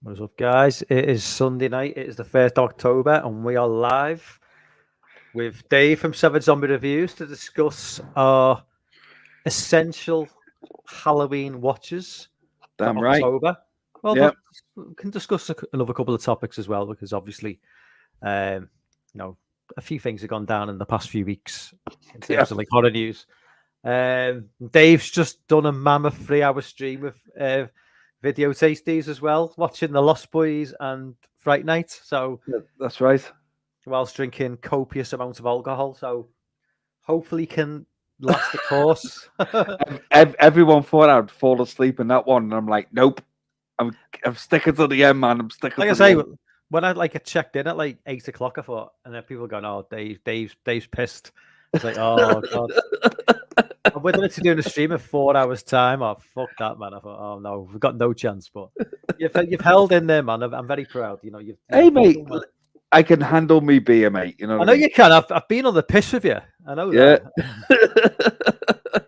What's up, guys? It is Sunday night. It is the 1st October, and we are live with Dave from Seven Zombie Reviews to discuss our essential Halloween watches for Damn right. October. Well, Yeah. we can discuss another couple of topics as well, because obviously, um, a few things have gone down in the past few weeks in terms of like horror news. Dave's just done a mammoth 3-hour stream with video tasties as well, watching The Lost Boys and Fright Night. So That's right. whilst drinking copious amounts of alcohol, so hopefully can last the course. Everyone thought I'd fall asleep in that one, and I'm like, nope. I'm sticking to the end, man. I'm sticking Like to I the say, end. when I checked in at like 8 o'clock, I thought, and then people going, "Oh, Dave's pissed." It's like, oh god. I'm whether it's doing a stream in 4 hours time. Oh, fuck that, man. I thought, oh no, we've got no chance. But you've held in there, man. I'm very proud. Hey, mate, I can handle me beer, mate. You know. I know you can. I've been on the piss with you. I know Yeah. that.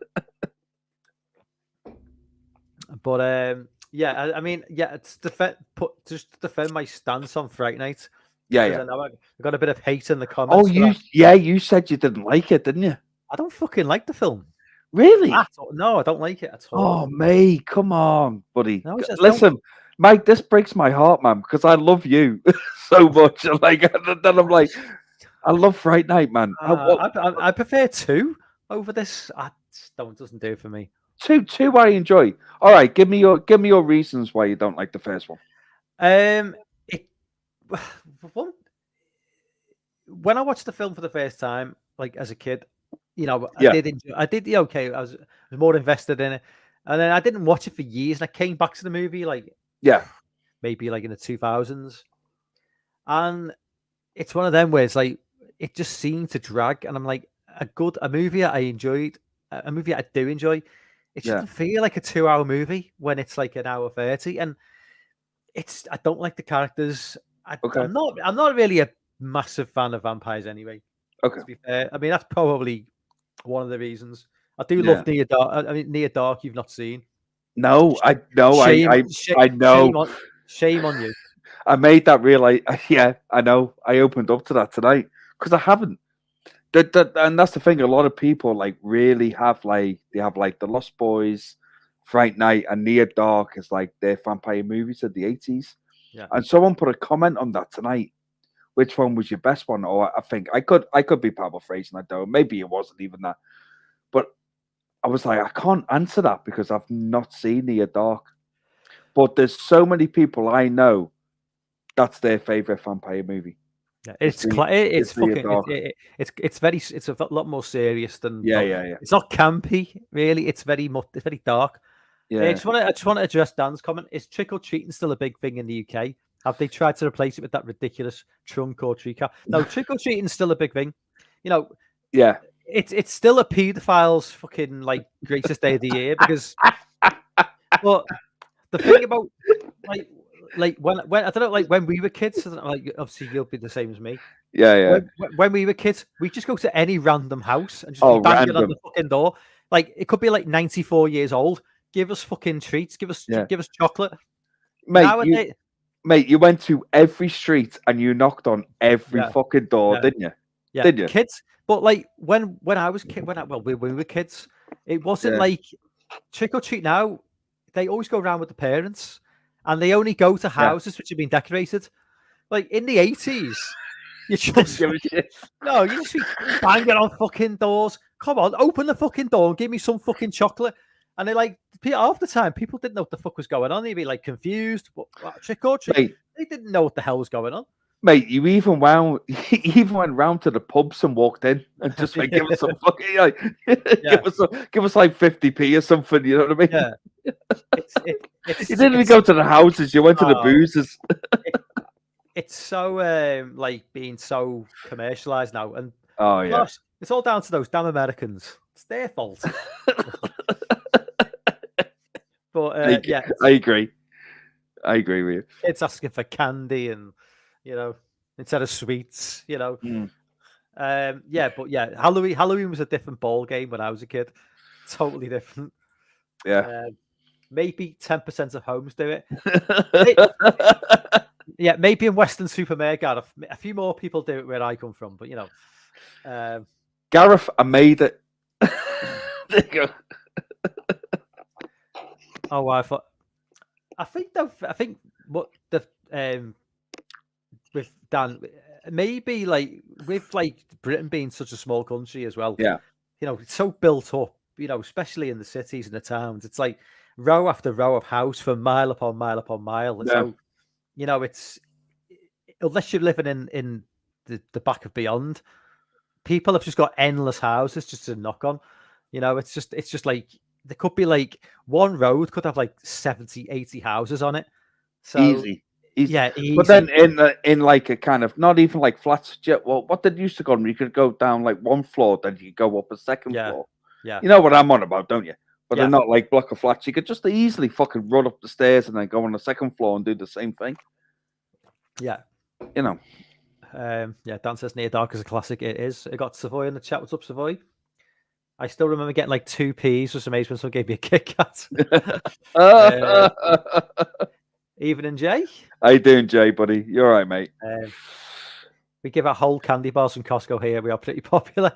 But yeah. I mean, yeah. It's just to defend my stance on Fright Night. Yeah. I know I got a bit of hate in the Oh, comments. you said you didn't like it, didn't you? I don't fucking like the film. Really? No, I don't like it at all. Oh, mate, come on, buddy. No, Listen, Mike, this breaks my heart, man, because I love you so much. Like, then I'm like, I love Fright Night, man. I prefer 2 over this. Doesn't do it for me. Two I enjoy. All right, give me your reasons why you don't like the first one. When I watched the film for the first time, like as a kid, I did enjoy. I did okay. I was more invested in it, and then I didn't watch it for years. And I came back to the movie maybe like in the 2000s, and it's one of them where it's like it just seemed to drag, and I'm like a movie I enjoyed, a movie I do enjoy. It shouldn't feel like a 2-hour movie when it's like an hour 30, and I don't like the characters. I'm not really a massive fan of vampires anyway. Okay. To be fair, I mean that's probably one of the reasons. I do love Near Dark. I mean, Near Dark, you've not seen. No, I know. I know. Shame on you. I made that realize. Yeah, I know. I opened up to that tonight because I haven't. And that's the thing. A lot of people like really have like they have like The Lost Boys, Fright Night, and Near Dark is like their vampire movies of the 80s. Yeah. And someone put a comment on that tonight. Which one was your best one? Or I think I could be paraphrasing. I don't. Maybe it wasn't even that. But I was like, I can't answer that because I've not seen Near Dark. But there's so many people I know that's their favorite vampire movie. Yeah, it's a lot more serious than yeah. It's not campy, really. It's very dark. Yeah. I just want to address Dan's comment. Is trick or treating still a big thing in the UK? Have they tried to replace it with that ridiculous trunk or tree cap? No, trick or treating is still a big thing. Yeah. It's still a paedophile's fucking like greatest day of the year because. But the thing about like when I don't know, like when we were kids, like obviously you'll be the same as me. Yeah. When we were kids, we just go to any random house and just be banging on the fucking door. Like it could be like 94 years old. Give us fucking treats. Give us chocolate. Mate, you went to every street and you knocked on every fucking door, didn't you? Yeah, didn't you? Kids. But like when I was kid, when we were kids, it wasn't like trick or treat. Now they always go around with the parents, and they only go to houses which have been decorated. Like in the 80s, you just you just be banging on fucking doors. Come on, open the fucking door and give me some fucking chocolate. And they like half the time people didn't know what the fuck was going on. They'd be like confused. What trick or treat? Mate, they didn't know what the hell was going on. Mate, you even went round to the pubs and walked in and just like give us some fucking give us like 50p or something. You know what I mean? Yeah. You didn't even go to the houses. You went to the boozes. It's so like being so commercialized now, and gosh, it's all down to those damn Americans. It's their fault. But I agree with you. It's asking for candy and instead of sweets. Halloween was a different ball game when I was a kid. Totally different. Yeah. maybe 10% of homes do it. Yeah, maybe in Weston-super-Mare, Gareth, a few more people do it where I come from, but Gareth, I made it. There you go. Oh, I think what the with Dan, maybe like with like Britain being such a small country as well. Yeah, it's so built up. Especially in the cities and the towns, it's like row after row of house for mile upon mile upon mile. Yeah. So it's unless you're living in the back of beyond, people have just got endless houses just to knock on. It's just like there could be like one road could have like 70, 80 houses on it. So easy. Yeah, easy. But then in like a kind of not even like flats. Well, what did used to go on? You could go down like one floor, then you go up a second floor. Yeah. You know what I'm on about, don't you? But Yeah. they're not like block of flats. You could just easily fucking run up the stairs and then go on the second floor and do the same thing. Yeah. Yeah, Dan says Near Dark is a classic. It is. I got Savoy in the chat. What's up, Savoy? I still remember getting like 2 P's for some age when someone gave me a Kit Kat. Evening, Jay. How you doing, Jay, buddy? You all right, mate? We give out whole candy bars from Costco here. We are pretty popular.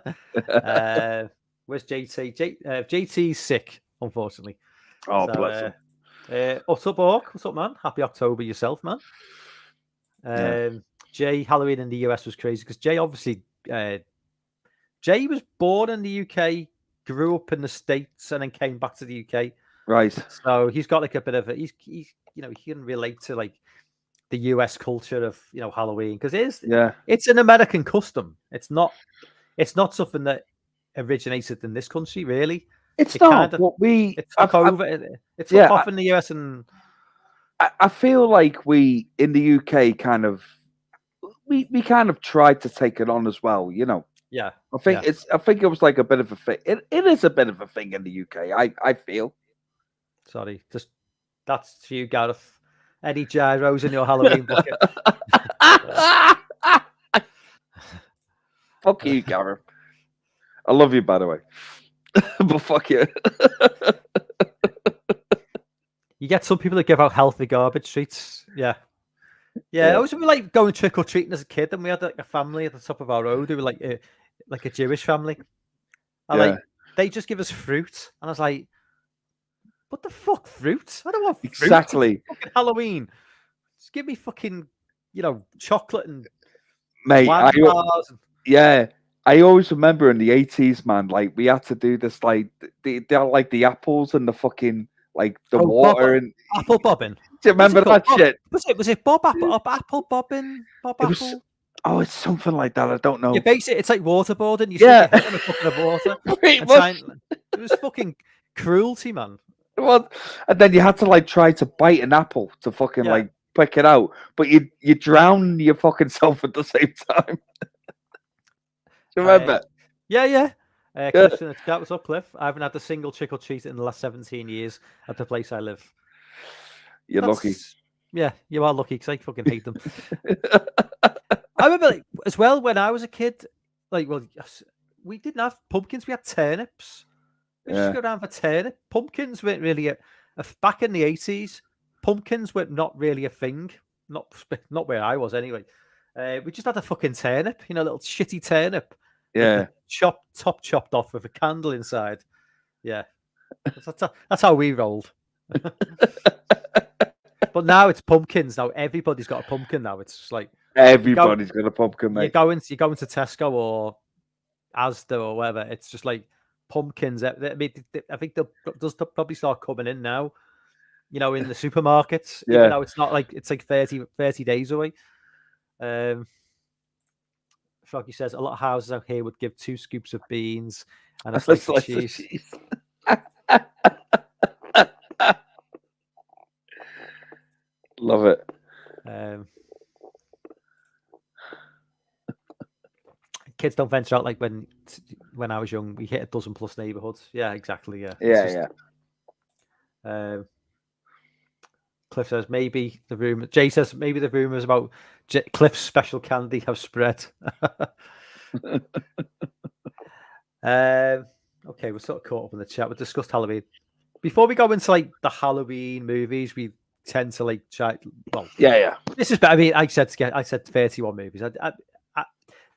Where's JT? JT's sick, unfortunately. Oh, bless him. What's up, Orc? What's up, man? Happy October yourself, man. Jay, Halloween in the US was crazy because Jay obviously... Jay was born in the UK, grew up in the States, and then came back to the UK. Right. So he's got like a bit of a... He's he can relate to like the US culture of Halloween because it's an American custom. It's not something that originated in this country, really. It's not what it took over. It took off in the US, and I feel like we in the UK kind of we kind of tried to take it on as well. Yeah. I think it was like a bit of a thing. It is a bit of a thing in the UK. I feel. Sorry, just that's for you, Gareth. Any gyros in your Halloween bucket? Fuck you, Gareth. I love you, by the way. But fuck you. You get some people that give out healthy garbage treats. Yeah. I was like going trick or treating as a kid, and we had like a family at the top of our road who were like a Jewish family. And they just give us fruit, and I was like, "What the fuck, fruit? I don't want fruit. Exactly. Fucking Halloween. Just give me fucking chocolate and mate." I always remember in the 80s, man. Like we had to do this, like the apples and the fucking like the water and apple bobbing. Do you remember that shit? Was it Bob Apple? Apple bobbing? Bob Apple? Oh, it's something like that. I don't know. Yeah, basically, it's like waterboarding. You stick your head in a bucket of water. It was fucking cruelty, man. Well, and then you had to like try to bite an apple to fucking like pick it out, but you drown your fucking self at the same time. Do you remember? Yeah. Cliff's in the chat. What's up, Cliff? I haven't had a single trick or treat in the last 17 years at the place I live. You're lucky. Yeah, you are lucky because I fucking hate them. I remember as well when I was a kid, we didn't have pumpkins, we had turnips. We just go down for turnip. Pumpkins weren't really back in the 80s. Pumpkins were not really a thing. Not where I was anyway. We just had a fucking turnip, a little shitty turnip. Yeah. Chopped off with a candle inside. Yeah. That's how we rolled. But now it's pumpkins. Now everybody's got a pumpkin now. It's just like everybody's got a pumpkin, mate. You go into Tesco or Asda or whatever. It's just like pumpkins. I mean, I think they'll probably start coming in now. In the supermarkets. Yeah. Even though it's not like it's like 30 days away. Froggy says a lot of houses out here would give 2 scoops of beans and a slice of cheese. Love it. Kids don't venture out like when I was young. We hit a dozen plus neighborhoods. Yeah, exactly. Yeah. Cliff says maybe the rumor. Jay says maybe the rumors about Cliff's special candy have spread. Okay, we're sort of caught up in the chat. We discussed Halloween. before we go into like the Halloween movies, we tend to like try. Well, yeah. This is. I mean, I said 31 movies.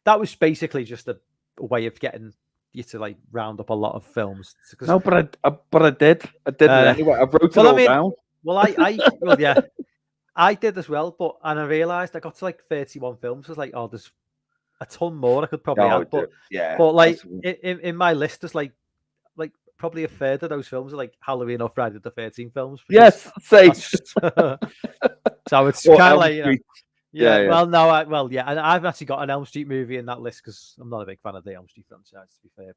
That was basically just a way of getting you to like round up a lot of films. No, but I did it anyway. I wrote it all down. Well, yeah, I did as well. But I realized I got to like 31 films. I was like, oh, there's a ton more I could probably add. But like in my list, there's like probably a third of those films are like Halloween or Friday the 13th films. Yes, same. So it's kind of like, yeah. Well, no, and I've actually got an Elm Street movie in that list because I'm not a big fan of the Elm Street franchise, to be fair.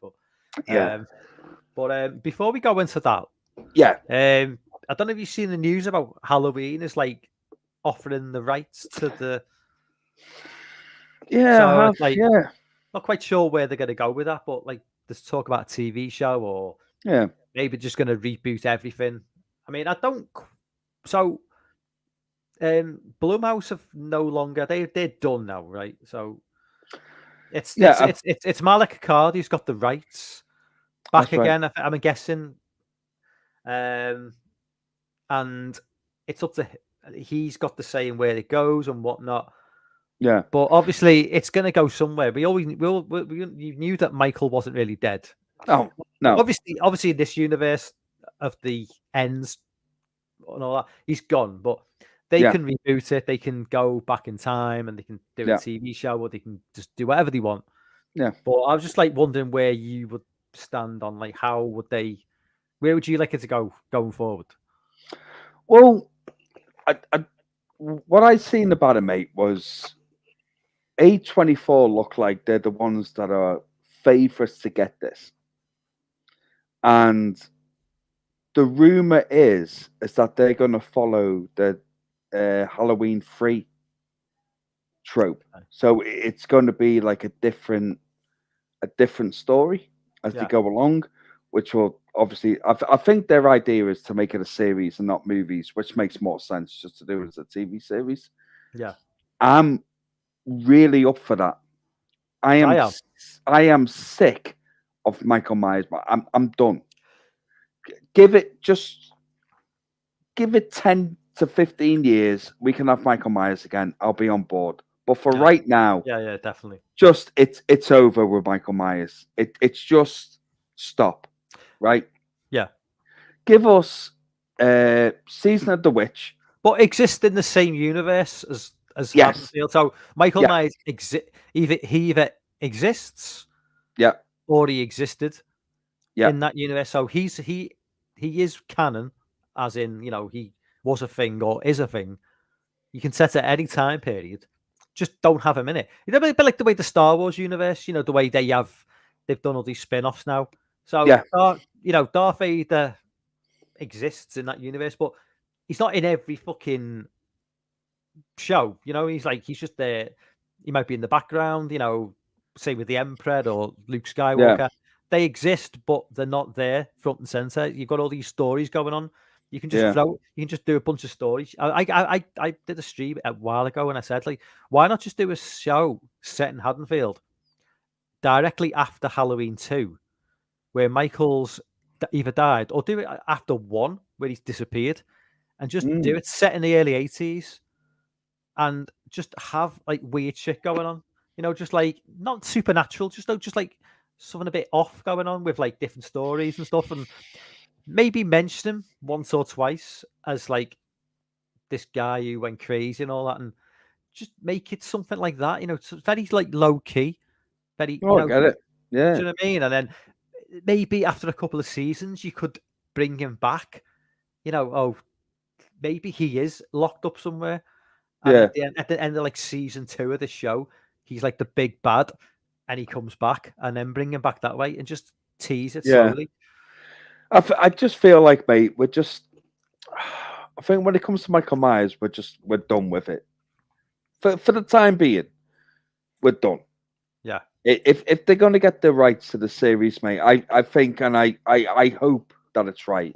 But before we go into that, I don't know if you've seen the news about Halloween is like offering the rights to the. Yeah, so not quite sure where they're going to go with that, but like there's talk about a TV show or maybe just going to reboot everything. I mean, I don't. So, Blumhouse have no longer they're done now, right? So it's Malek Akkad who's got the rights back again. Right. I'm guessing, and it's up to he's got the say in where it goes and whatnot. Yeah, but obviously it's going to go somewhere. We knew that Michael wasn't really dead. Oh no, obviously in this universe of the ends and all that, he's gone. But they can reboot it. They can go back in time and they can do a TV show, or they can just do whatever they want. Yeah. But I was just like wondering where you would stand on like how would they? Where would you like it to go going forward? Well, what I seen about it, mate, was A24 look like they're the ones that are favorites to get this. And the rumor is that they're going to follow the Halloween 3 trope. So it's going to be like a different story as they go along, which will obviously, I think their idea is to make it a series and not movies, which makes more sense just to do it as a TV series. Yeah. I'm really up for that. I am sick of Michael Myers. I'm done. Give it 10 to 15 years. We can have Michael Myers again. I'll be on board. But for right now, yeah, definitely. Just it's over with Michael Myers. It's just stop, right? Yeah. Give us Season of the Witch, but exist in the same universe as Haddonfield. So Michael Myers either exists, or he existed, in that universe. So he is canon, as in he was a thing or is a thing. You can set it at any time period. Just don't have him in it. It's a bit like the way the Star Wars universe, the way they've done all these spin-offs now. So Darth Vader exists in that universe, but he's not in every fucking show. He's just there. He might be in the background. Say with the Emperor or Luke Skywalker. They exist, but they're not there front and center. You've got all these stories going on. You can just you can just do a bunch of stories. I did a stream a while ago and I said, like, why not just do a show set in Haddonfield directly after Halloween 2, where Michael's either died, or do it after 1 where he's disappeared, and just do it set in the early 80s and just have like weird shit going on. Just like not supernatural, just like something a bit off going on with like different stories and stuff, and maybe mention him once or twice as like this guy who went crazy and all that, and just make it something like that. It's very like low key, very. I get it. Yeah. Do you know what I mean? And then maybe after a couple of seasons, you could bring him back. Maybe he is locked up somewhere. And at the end of like season 2 of the show, he's like the big bad, and he comes back, and then bring him back that way, and just tease it slowly. I just feel like, mate, I think when it comes to Michael Myers, we're done with it. For the time being, we're done. Yeah. If they're going to get the rights to the series, mate, I think, and I hope that it's right,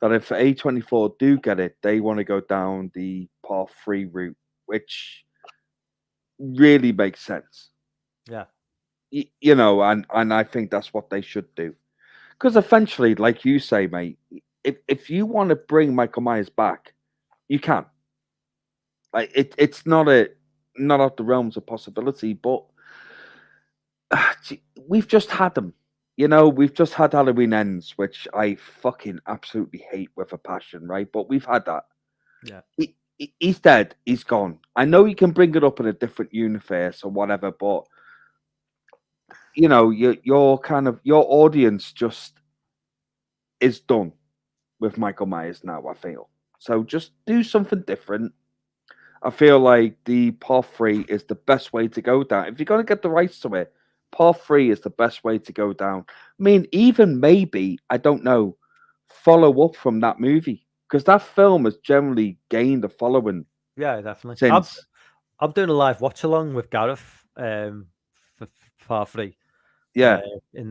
that if A24 do get it, they want to go down the Part 3 route, which really makes sense. Yeah. And I think that's what they should do. Because eventually, like you say, mate, if you want to bring Michael Myers back, you can. Like it's not out the realms of possibility, but we've just had them. We've just had Halloween Ends, which I fucking absolutely hate with a passion, right? But we've had that. Yeah. He's dead. He's gone. I know you can bring it up in a different universe or whatever, but your audience just is done with Michael Myers now, I feel. So just do something different. I feel like the part 3 is the best way to go down. If you're going to get the rights to it, part 3 is the best way to go down. I mean, even maybe, I don't know, follow up from that movie. Because that film has generally gained a following. Yeah, definitely. Since. I'm doing a live watch along with Gareth for part 3. Yeah.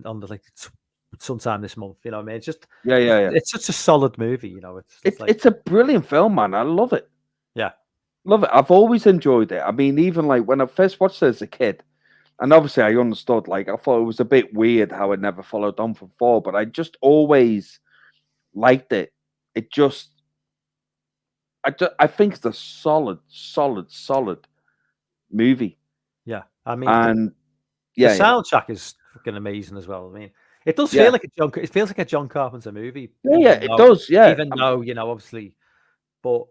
On the sometime this month. You know what I mean? It's just yeah. It's such a solid movie. It's a brilliant film, man. I love it. Yeah. Love it. I've always enjoyed it. I mean, even like when I first watched it as a kid, and obviously I understood, like, I thought it was a bit weird how it never followed on from 4, but I just always liked it. I think it's a solid movie. Yeah. I mean, and the soundtrack is fucking amazing as well. I mean, it does feel like it feels like a John Carpenter movie. Yeah, it does. Yeah. Even though, obviously, but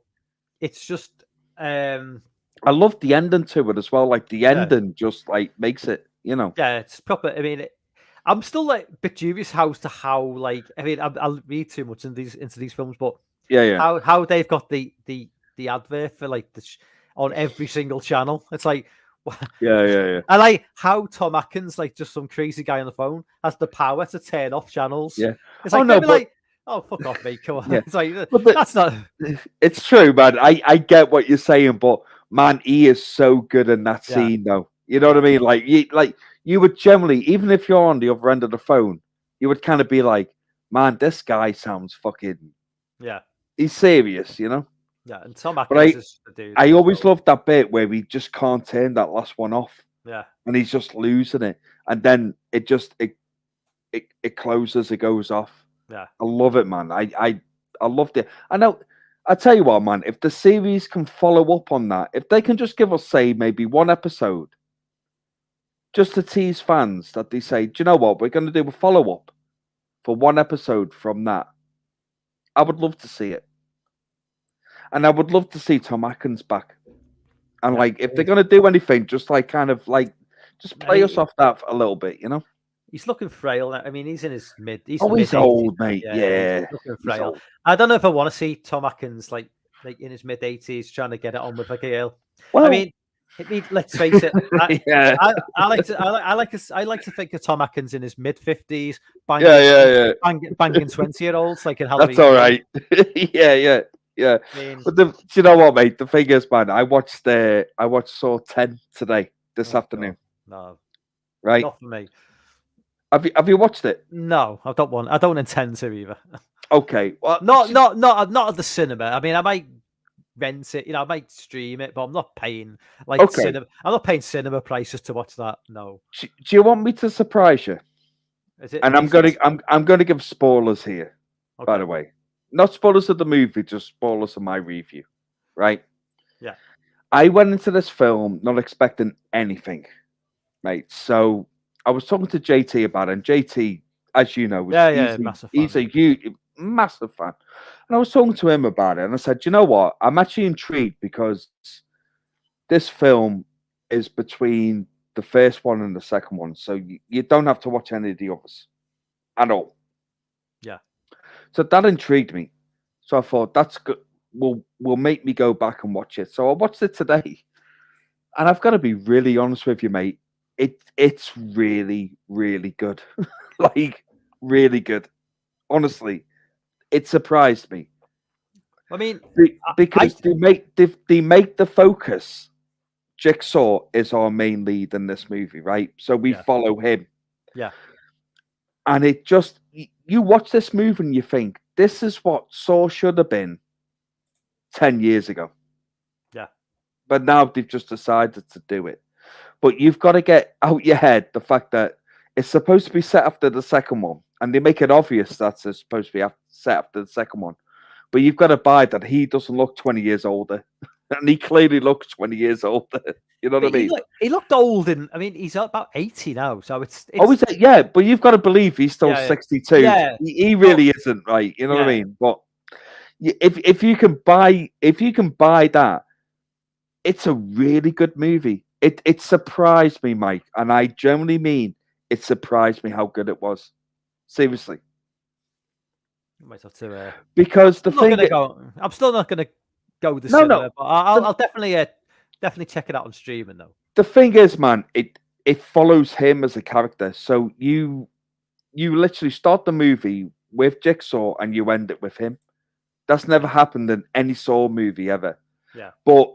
it's just, I love the ending to it as well. Like the ending just like makes it, Yeah, it's proper. I mean, I'm still like a bit dubious as to how, like, I mean, I'll read too much into these films, but how they've got the advert for like on every single channel. It's like, yeah. I like how Tom Atkins, like just some crazy guy on the phone, has the power to turn off channels. Yeah, it's like, oh, fuck off, mate. Come on. Yeah. It's like, that's not. It's true, man. I get what you're saying, but man, he is so good in that scene, though. You know what I mean? Like you would generally, even if you're on the other end of the phone, you would kind of be like, man, this guy sounds fucking. Yeah. He's serious, Yeah, and Tom Atkins is the dude. I always love that bit where we just can't turn that last one off. Yeah. And he's just losing it, and then it just it closes, it goes off. Yeah, I love it, man. I loved it. I know. I tell you what, man. If the series can follow up on that, if they can just give us, say, maybe one episode, just to tease fans that they say, do you know what? We're going to do a follow up for one episode from that. I would love to see it, and I would love to see Tom Atkins back. And like, if they're going to do anything, just like kind of like, just play us off that for a little bit, He's looking frail now. I mean, he's in his mid. He's old, mate. Yeah, he's looking frail. I don't know if I want to see Tom Atkins like in his mid 80s trying to get it on with a girl. Well, I mean, let's face it. I like to think of Tom Atkins in his mid 50s, banging 20-year-olds like in Halloween. That's all right. Yeah. But do you know what, mate? The thing is, man, I watched Saw 10 today, this afternoon. No, right? Not for me. Have you watched it? No, I don't I don't intend to either. Okay, well, not at the cinema. I mean, I might rent it. I might stream it, but I'm not paying cinema. I'm not paying cinema prices to watch that. No. Do you want me to surprise you? And I'm gonna give spoilers here. Okay. By the way, not spoilers of the movie, just spoilers of my review. Right? Yeah. I went into this film not expecting anything, mate. So I was talking to JT about it, and JT, as you know, he's a huge, massive fan. And I was talking to him about it, and I said, you know what? I'm actually intrigued because this film is between the first one and the second one, so you don't have to watch any of the others at all. Yeah. So that intrigued me. So I thought that's good. Will make me go back and watch it. So I watched it today, and I've got to be really honest with you, mate. It's really, really good. Like, really good. Honestly, it surprised me. I mean, because they make the focus. Jigsaw is our main lead in this movie, right? So we follow him. Yeah. And it just, you watch this movie and you think, this is what Saw should have been 10 years ago. Yeah. But now they've just decided to do it. But you've got to get out your head the fact that it's supposed to be set after the second one. and they make it obvious that's supposed to be set after the second one. But you've got to buy that he doesn't look 20 years older, and he clearly looks 20 years older. You know what I mean? He looked old, and I mean, he's about 80 now, so it's yeah, but you've got to believe he's still 62. Yeah, he really isn't, right? You know what I mean? But if you can buy that, it's a really good movie. It surprised me, Mike, and I genuinely mean it surprised me how good it was. Seriously. I might have to, because the thing I'm still not gonna go the cinema, but I'll definitely check it out on streaming though. The thing is, man, it follows him as a character. So you literally start the movie with Jigsaw and you end it with him. That's never happened in any Saw movie ever. Yeah. But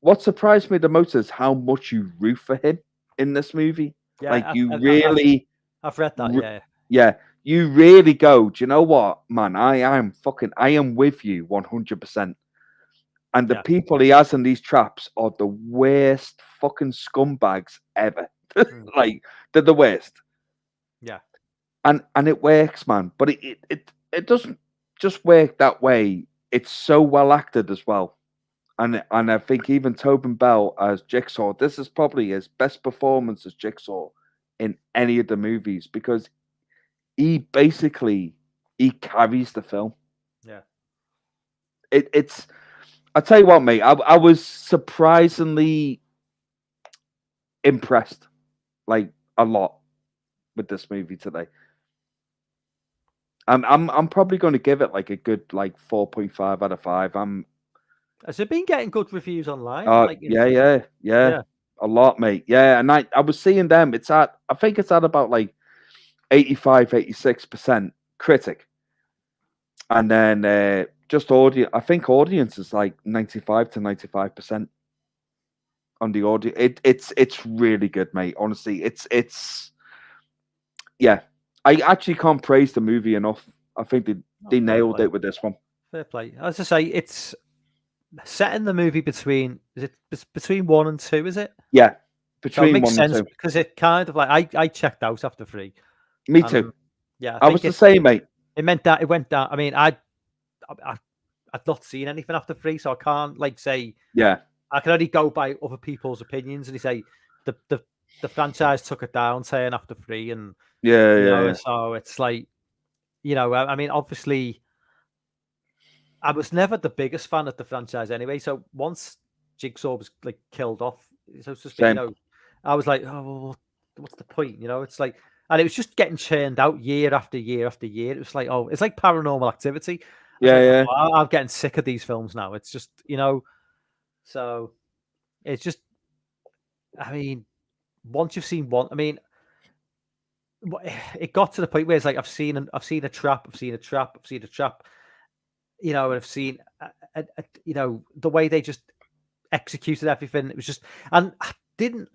what surprised me the most is how much you root for him in this movie. Yeah, like I've read that. Yeah. You really go, do you know what, man? I am with you 100%. And the people he has in these traps are the worst fucking scumbags ever. Like, they're the worst. Yeah. And it works, man. But it doesn't just work that way. It's so well acted as well. And I think even Tobin Bell as Jigsaw, this is probably his best performance as Jigsaw in any of the movies, because he carries the film. Yeah. It's I tell you what, mate, I was surprisingly impressed, like, a lot with this movie today. I'm probably going to give it like a good 4.5 out of 5. Has it been getting good reviews online? Yeah, a lot, mate. Yeah, and I was seeing them. I think it's at about 85, 86% critic, and then just audience. I think audience is 95 to 95% on the audio. It's really good, mate. Honestly, it's yeah. I actually can't praise the movie enough. I think they nailed it with this one. Fair play. As I say, it's set in the movie between 1 and 2, is it? Yeah, between 1 and 2. Because it kind of I checked out after 3. Me too. Yeah, I was the same, mate. It meant that it went down. I mean, I'd not seen anything after 3, so I can't say. Yeah, I can only go by other people's opinions, and they say the franchise took it down, saying after 3, and yeah. So it's I mean, obviously, I was never the biggest fan of the franchise anyway. So once Jigsaw was killed off, so to speak, I was like, oh, well, what's the point? It's and it was just getting churned out year after year after year. It was it's like Paranormal Activity. Yeah. Oh, I'm getting sick of these films now. It's just, so it's just, I mean, once you've seen one, I mean, it got to the point where it's I've seen a trap, and I've seen, the way they just executed everything. It was just, and I don't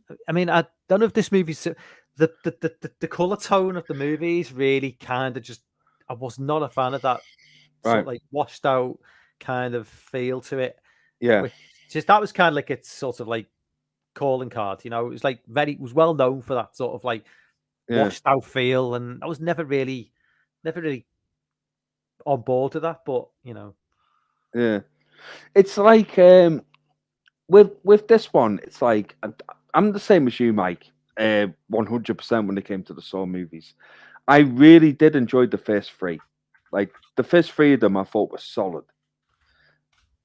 know if this movie's the color tone of the movies really kind of just, I was not a fan of that sort of washed out kind of feel to it. Yeah, that was kind of its sort of calling card. It was it was well known for that sort of washed out feel, and I was never really on board with that. But yeah, it's with this one, it's I'm the same as you, Mike. 100% when it came to the Saw movies. I really did enjoy the first 3. The first 3 of them I thought were solid.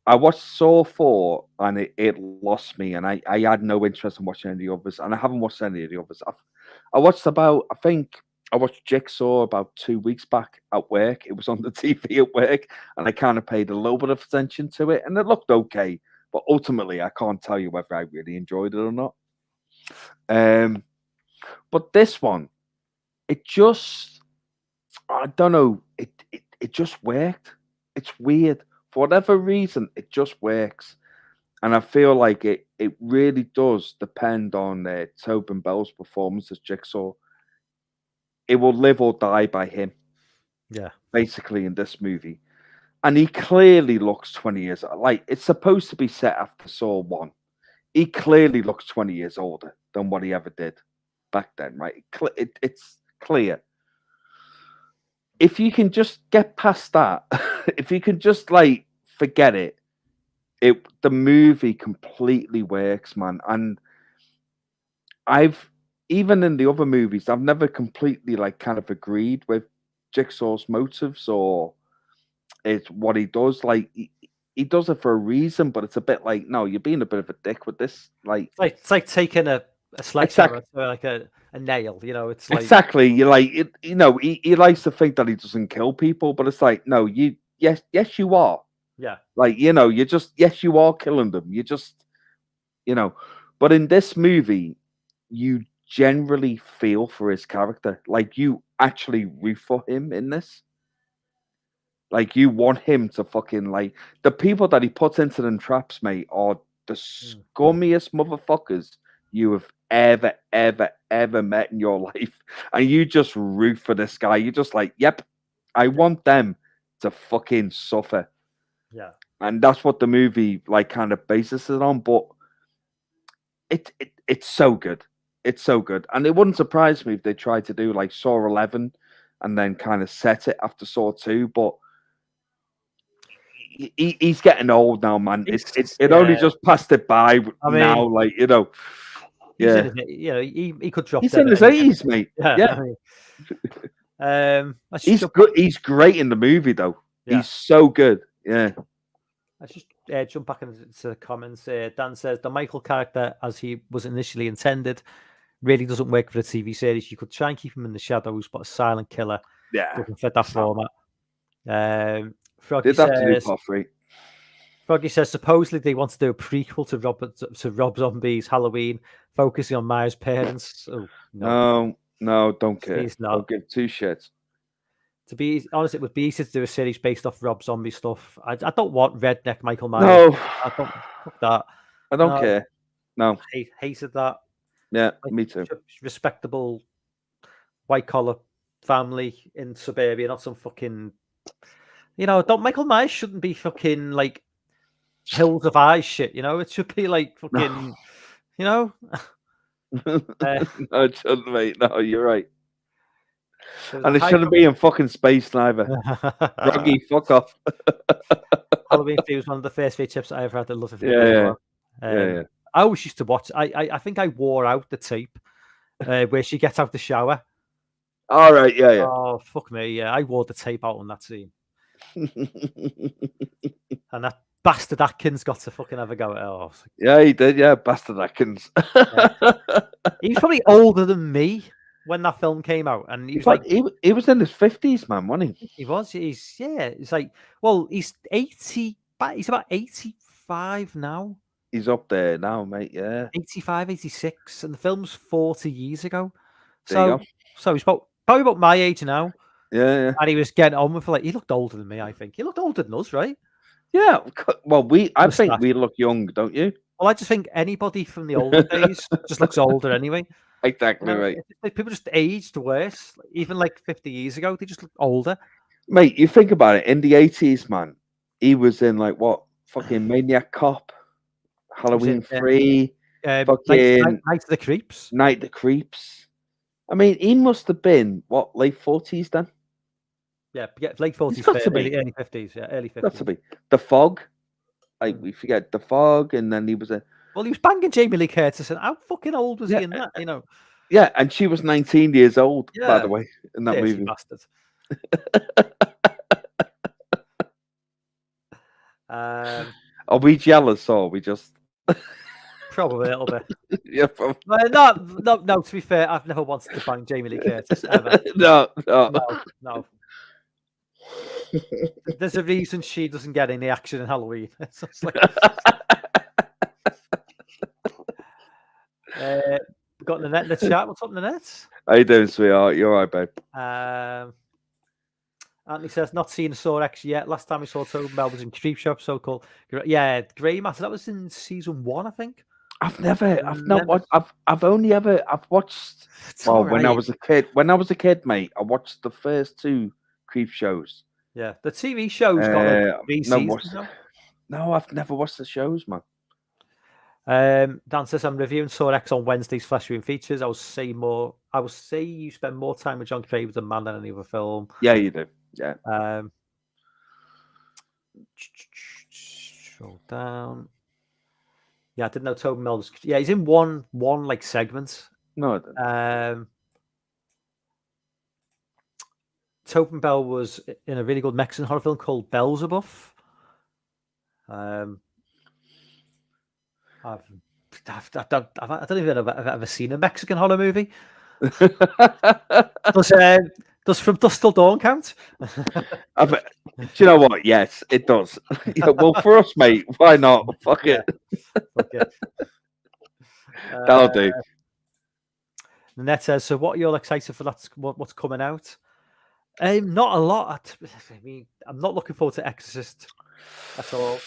I watched Saw 4 and it lost me, and I had no interest in watching any of the others, and I haven't watched any of the others. I watched Jigsaw about 2 weeks back at work. It was on the TV at work, and I kind of paid a little bit of attention to it, and it looked okay. But ultimately, I can't tell you whether I really enjoyed it or not. But this one, it just, I don't know, it just worked. It's weird. For whatever reason, it just works. And I feel like it really does depend on Tobin Bell's performance as Jigsaw. It will live or die by him. Yeah. Basically, in this movie. And he clearly looks 20 years old. It's supposed to be set after Saw 1. He clearly looks 20 years older than what he ever did back then, right? It's clear. if you can just get past that, if you can just like forget it, the movie completely works, man. And even in the other movies, I've never completely like kind of agreed with Jigsaw's motives or it's what he does. Like he does it for a reason, but it's a bit like, no, you're being a bit of a dick with this. Like it's like taking a sledgehammer to like a nail, you know. It's like exactly. You're like you know, he likes to think that he doesn't kill people, but it's like, no, yes you are. Yeah. Like, you know, yes, you are killing them. You just, you know, but in this movie, you generally feel for his character. Like, you actually root for him in this. Like, you want him to fucking, like, the people that he puts into them traps, mate, are the scummiest motherfuckers you have ever met in your life. And you just root for this guy. You're just like, yep, I want them to fucking suffer. Yeah. And that's what the movie like kind of bases it on, but it's so good. It's so good. And it wouldn't surprise me if they tried to do like Saw 11 and then kind of set it after Saw 2, but he's getting old now, man. It only just passed it by now, like, you know. Yeah. You know, he could drop. He's in his 80s, mate. Yeah. He's good. He's great in the movie, though. Yeah. He's so good. Yeah. Let's just jump back into the comments. Dan says the Michael character, as he was initially intended, really doesn't work for the TV series. You could try and keep him in the shadows, but a silent killer doesn't fit that format. Froggy says supposedly they want to do a prequel to Rob Zombie's Halloween, focusing on Maya's parents. Oh, no, don't care. He's not. Don't give two shits. To be honest, it would be easy to do a series based off Rob Zombie stuff. I don't want redneck Michael Myers. No, I don't fuck that. I don't care. No, hated that. Yeah, like, me too. Respectable white collar family in suburbia, not some fucking. You know, Michael Myers shouldn't be fucking like Hills of Eyes shit. You know, it should be like fucking. You know. No, it shouldn't, mate. No, you're right. And it shouldn't be in fucking space neither. Froggy, fuck off. Halloween 3 was one of the first few chips I ever had. I love it. Yeah. I always used to watch. I think I wore out the tape where she gets out the shower. All right, yeah. Oh fuck me, yeah. I wore the tape out on that scene. And that bastard Atkins got to fucking have a go at it. Oh, yeah, he did. Yeah, bastard Atkins. He's probably older than me when that film came out, and he was like, he was in his 50s, man, wasn't he? He was. It's like, well, he's 80. He's about 85 now. He's up there now, mate. Yeah, 85, 86, and the film's 40 years ago. So he's probably about my age now. Yeah. And he was getting on with he looked older than me. I think he looked older than us, right? Yeah. Well, I think we look young, don't you? Well, I just think anybody from the older days just looks older anyway. Exactly, you know, right. People just aged worse. Even like 50 years ago, they just look older. Mate, you think about it. In the 80s, man, he was in like what? Fucking Maniac Cop, Halloween 3, fucking Night of the Creeps. Night of the Creeps. I mean, he must have been what, late 40s then? Yeah, late 40s, early 50s. Yeah, early 50s. Got to be. The Fog. Like, we forget The Fog, and then he was a. Well, he was banging Jamie Lee Curtis, and how fucking old was he in that? You know. Yeah, and she was 19 years old, by the way, in that movie. Bastard. Are we jealous, or are we just? Probably a little bit. Yeah, probably. No. To be fair, I've never wanted to bang Jamie Lee Curtis ever. No. There's a reason she doesn't get any action in Halloween. It's like... We've got Nanette in the chat. What's up, Nanette? How you doing, sweetheart? You all right, babe? Anthony says, not seen a Saw X yet. Last time we saw Tobin was in Creepshow, so cool. Yeah, Grey Matter. That was in season 1, I think. I've watched. Well, when I was a kid, mate, I watched the first 2 Creepshows. Yeah, the TV show's got like 3 seasons now. No, I've never watched the shows, man. Dan says, I'm reviewing Saw X on Wednesday's Flash Room Features. I will say you spend more time with John Craven than any other film. Yeah, you do. Yeah. Scroll down. Yeah, I didn't know Tobin Bell was. Yeah, he's in one like segment. No, I didn't. Tobin Bell was in a really good Mexican horror film called Beelzebub. I don't even know if I've ever seen a Mexican horror movie. Does From Dusk Till Dawn count? Do you know what? Yes, it does. Yeah, well, for us, mate, why not? Fuck it. Fuck it. That'll do. Nanette says, so what are you all excited for? What's coming out? Not a lot. I mean, I'm not looking forward to Exorcist at all.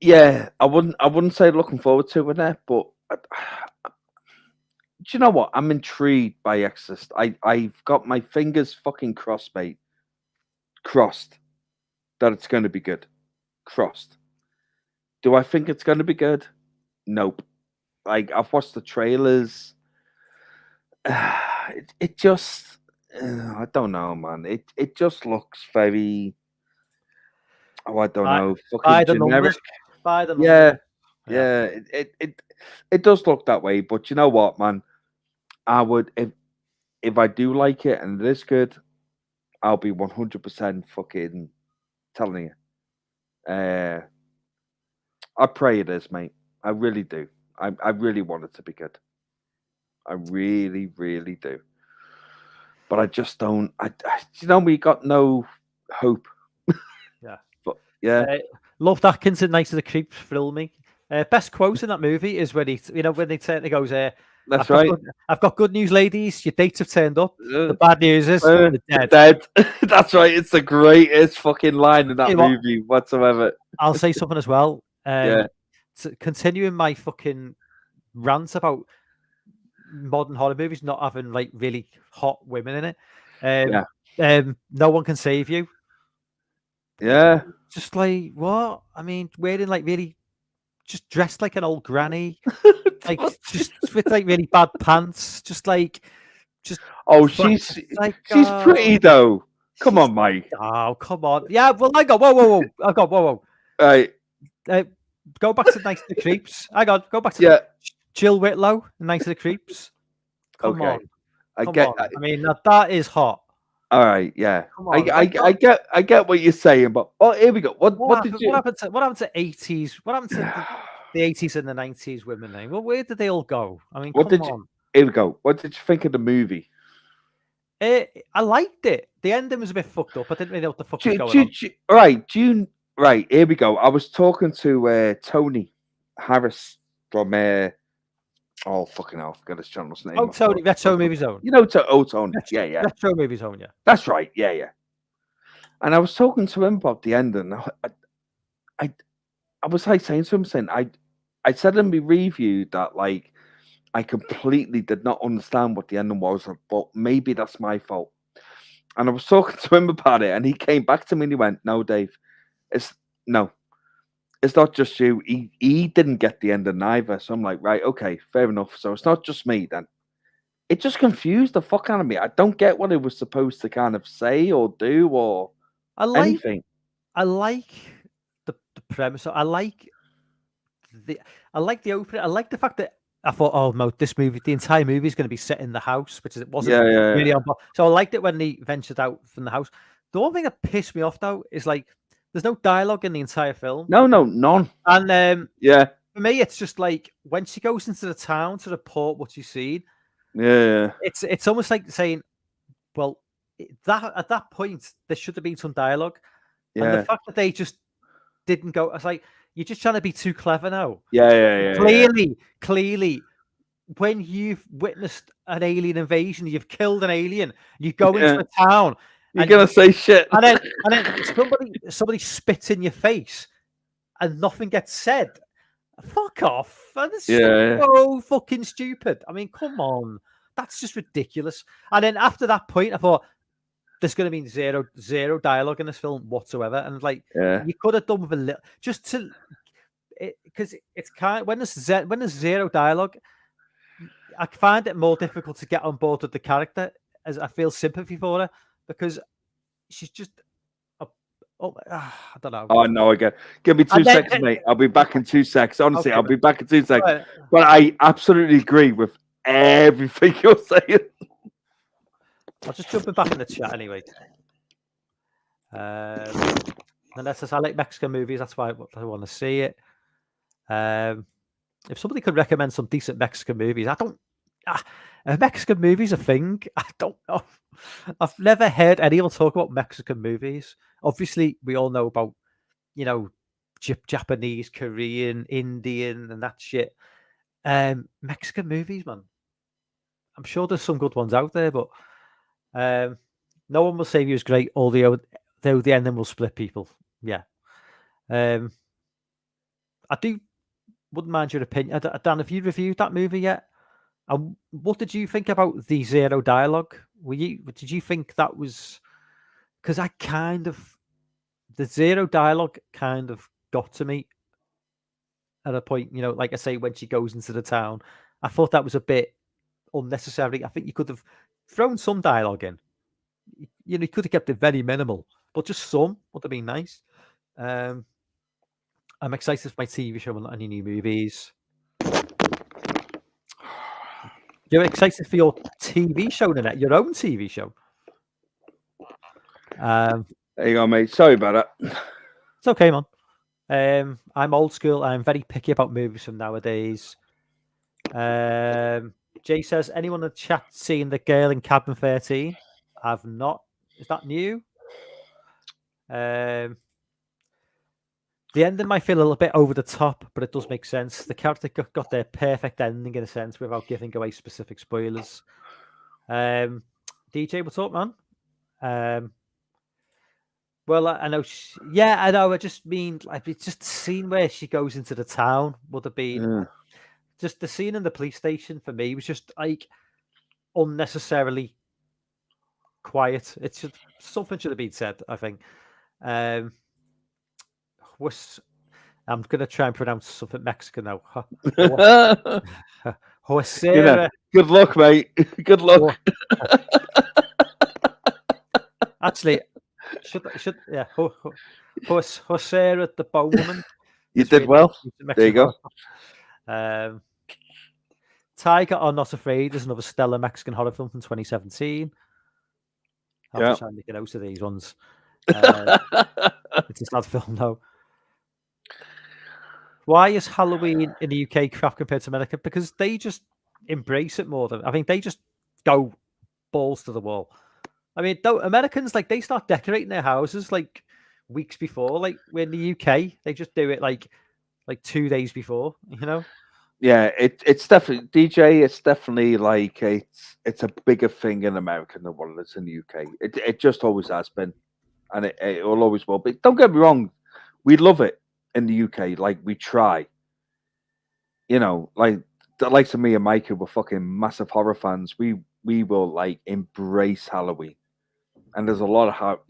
Yeah, I wouldn't say looking forward to it, but do you know what? I'm intrigued by Exorcist. I've got my fingers fucking crossed, mate. Crossed that it's going to be good. Crossed. Do I think it's going to be good? Nope. Like, I've watched the trailers. It just, I don't know, man. It just looks very, I don't know, fucking generic. By the numbers. Yeah. It does look that way, but you know what, man? I would, if I do like it and it is good, I'll be 100% fucking telling you. I pray it is, mate. I really do. I really want it to be good. I really, really do. But I just don't. We got no hope. Yeah. But yeah. Loved Atkins in Night of the Creeps, thrill me. Best quote in that movie is when he goes, That's right. I've got good news, ladies. Your dates have turned up. The bad news is they're dead. That's right. It's the greatest fucking line in that movie whatsoever. I'll say something as well. Yeah. Continuing my fucking rant about modern horror movies not having like really hot women in it. No One Can Save You. Yeah. Just like what? I mean, wearing like really just dressed like an old granny. Like just with like really bad pants. Just she's pretty though. Come on, Mike. Oh, come on. Yeah, well I got whoa. Whoa. Right. Go back to Night of the Creeps. Go back to Jill Whitlow, Night of the Creeps. Come on. I mean, that is hot. All right, yeah. I get what you're saying, but here we go. What happened to 80s? What happened to the 80s and the 90s women name? Well, where did they all go? I mean, come on. Here we go. What did you think of the movie? I liked it. The ending was a bit fucked up. I didn't really know what the fuck was going on. Right, here we go. I was talking to Tony Harris from oh fucking hell, I forgot his channel's name. Oh, Tony, Retro Movie Zone. You know, Tony. Yeah. Retro Movie Zone, yeah. That's right. Yeah. And I was talking to him about the ending. I was like saying to him, I said in my review that like I completely did not understand what the ending was, but maybe that's my fault. And I was talking to him about it, and he came back to me and he went, "No, Dave, it's not just you. He didn't get the ending either." So I'm like, right, okay, fair enough. So it's not just me then. It just confused the fuck out of me. I don't get what it was supposed to kind of say or do or anything. I like the premise. I like the opening. I like the fact that I thought, oh no, the entire movie is going to be set in the house, which it wasn't really on. So I liked it when they ventured out from the house. The one thing that pissed me off though is like there's no dialogue in the entire film. No, none. And for me, it's just like when she goes into the town to report what she's seen. Yeah, it's almost like saying, well, that at that point there should have been some dialogue. Yeah, and the fact that they just didn't go, I was like, you're just trying to be too clever now. Yeah. Clearly, when you've witnessed an alien invasion, you've killed an alien, you go into a town. You're gonna say shit, and then somebody spits in your face, and nothing gets said. Fuck off! That's so fucking stupid. I mean, come on, that's just ridiculous. And then after that point, I thought there's going to be zero dialogue in this film whatsoever, and like you could have done with a little, just to because it's kind of, when there's zero dialogue, I find it more difficult to get on board with the character, as I feel sympathy for her because she's just. I don't know. Oh no, again. Give me 2 seconds, mate. I'll be back in 2 seconds. Honestly, okay, I'll be back in 2 seconds. Right. But I absolutely agree with everything you're saying. I'll just jump back in the chat anyway. And that's just, I like Mexican movies. That's why I want to see it. If somebody could recommend some decent Mexican movies, are Mexican movies a thing? I don't know. I've never heard anyone talk about Mexican movies. Obviously, we all know about, Japanese, Korean, Indian, and that shit. Mexican movies, man. I'm sure there's some good ones out there, but No One Will Save You is great, although the ending will split people. Yeah. I wouldn't mind your opinion. Dan, have you reviewed that movie yet? And what did you think about the zero dialogue? Did you think that was, because the zero dialogue kind of got to me at a point, like I say, when she goes into the town, I thought that was a bit unnecessary. I think you could have thrown some dialogue in. You could have kept it very minimal, but just some would have been nice. I'm excited for my TV show and any new movies. You're excited for your TV show, Nanette? Your own TV show? There you go, mate. Sorry about that. It's okay, man. I'm old school. I'm very picky about movies from nowadays. Jay says, anyone in the chat seen The Girl in Cabin 13? I've not. Is that new? The ending might feel a little bit over the top, but it does make sense. The character got their perfect ending in a sense without giving away specific spoilers. DJ, what's up, man? Well, I know. I know. I just mean, it's just the scene where she goes into the town would have been just the scene in the police station for me was just like unnecessarily quiet. It's just something should have been said, I think. I'm gonna try and pronounce something Mexican now. Josera. Good luck, mate. Good luck. Actually, should Josera the Bone Woman. You did well. There you go. Tiger Are Not Afraid is another stellar Mexican horror film from 2017. I'll just try and make a note of these ones. It's a sad film, though. Why is Halloween in the UK crap compared to America? Because they just embrace it more than I think they just go balls to the wall. I mean, Americans they start decorating their houses like weeks before. Like we're in the UK, they just do it like 2 days before. Yeah, it's definitely DJ. It's definitely like it's a bigger thing in America than what it is in the UK. It just always has been, and it will always will be. Don't get me wrong, we love it in the UK. Like we try, like the likes of me and Mike, who were fucking massive horror fans. We will like embrace Halloween, and there's a lot of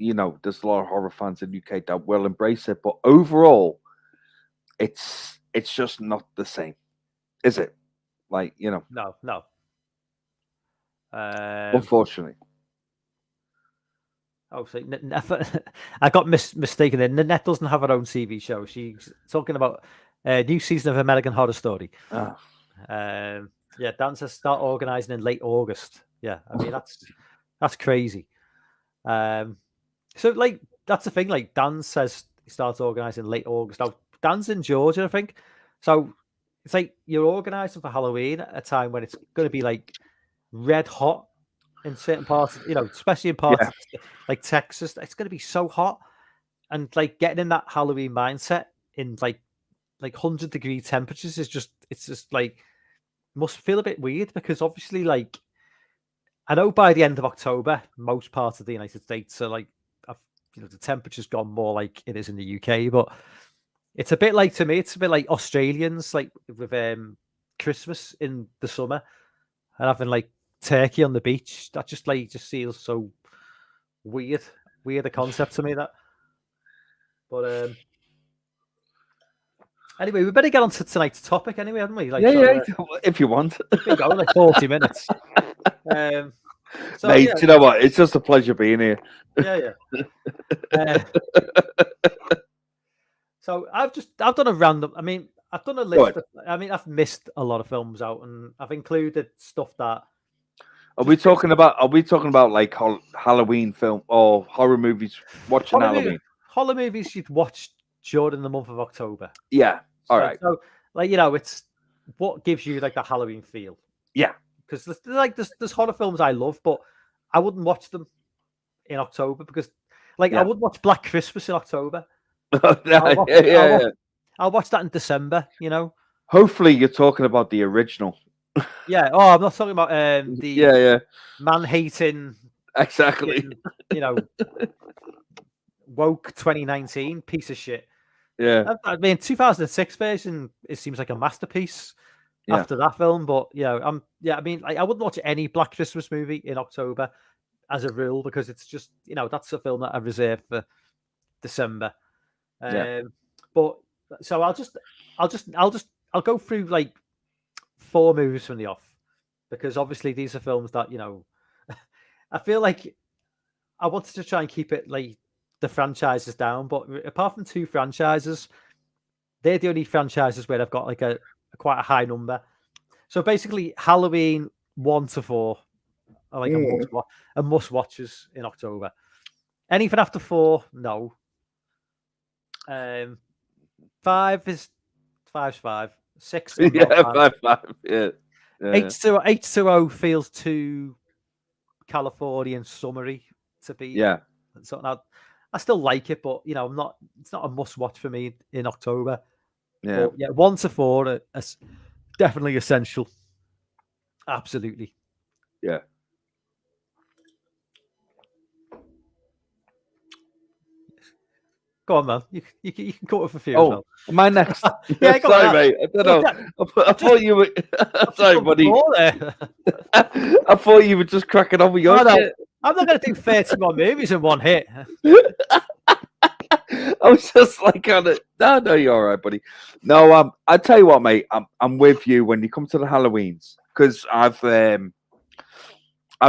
there's a lot of horror fans in the UK that will embrace it. But overall, it's just not the same. Is it? No. Unfortunately. Oh, so I got mistaken there. Nanette doesn't have her own TV show. She's talking about a new season of American Horror Story. Oh. Dan says start organising in late August. Yeah, I mean that's crazy. So that's the thing. Like Dan says he starts organising late August. Now Dan's in Georgia, I think. So it's like you're organising for Halloween at a time when it's going to be like red hot in certain parts, especially in parts like Texas. It's going to be so hot, and like getting in that Halloween mindset in like 100-degree temperatures is just must feel a bit weird because obviously I know by the end of October most parts of the United States are the temperature's gone more like it is in the UK, but it's a bit like, to me, it's a bit like Australians, like with Christmas in the summer and having turkey on the beach. That just feels so weird a concept to me. That, but Anyway, we better get on to tonight's topic anyway, haven't we? Like, if you want. We've been going like 40 minutes. So, mate, do you know what? It's just a pleasure being here. Yeah. So I've done a random. I mean, I've done a list. I've missed a lot of films out, and I've included stuff that. Are we talking about like Halloween film or horror movies? Watching Halloween. Horror movies you'd watch during the month of October. Yeah. All right. So, like, it's what gives you like the Halloween feel. Yeah. Because there's horror films I love, but I wouldn't watch them in October because, like, I wouldn't watch Black Christmas in October. I'll watch that in December. Hopefully, you're talking about the original. Yeah. Oh, I'm not talking about the man-hating. Exactly. Woke 2019 piece of shit. Yeah. I mean, 2006 version, it seems like a masterpiece. After that film, but I mean, like, I wouldn't watch any Black Christmas movie in October as a rule because it's just that's a film that I reserve for December. But so I'll go through like 4 movies from the off because obviously these are films that I feel like I wanted to try and keep it like the franchises down, but apart from 2 franchises, they're the only franchises where I've got like quite a high number. So basically, Halloween 1 to 4 are like a must watches in October. Anything after 4, no. 5's 5. 6, 5. Yeah. 820 feels too Californian summery to be. Yeah. So I still like it, but I'm not. It's not a must watch for me in October. Yeah. But 1 to 4 are definitely essential. Absolutely. Yeah. Go on, man. You can cut off a few. Oh, my next. Yeah, sorry, mate. I don't know. I thought you were. Sorry, buddy. I thought you were just cracking on with your shit. I'm not going to do 31 movies in one hit. I was just like on it. No, you're all right, buddy. No, I tell you what, mate. I'm with you when you come to the Halloweens because I've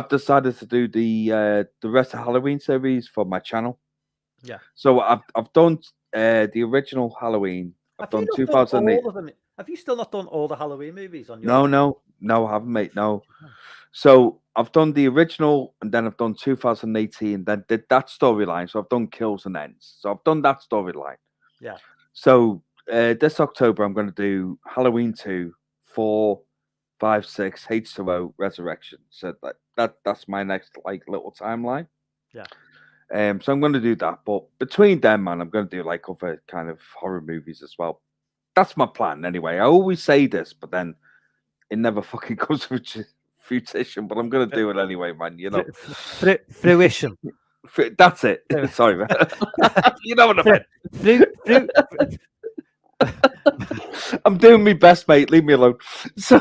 decided to do the rest of Halloween series for my channel. Yeah. So I've done the original Halloween. I've done 2008. Have you still not done all the Halloween movies on your? No, I haven't, mate. No. So I've done the original, and then I've done 2018. Then did that storyline. So I've done Kills and Ends. So I've done that storyline. Yeah. So this October, I'm going to do Halloween 2, 4, 5, 6, H2O, Resurrection. So that's my next like little timeline. Yeah. So I'm going to do that. But between them, man, I'm going to do like other kind of horror movies as well. That's my plan anyway. I always say this, but then it never fucking comes to fruition. But I'm going to do it anyway, man. Fruition. That's it. Sorry, man. You know what I mean. I'm doing my best, mate. Leave me alone. So...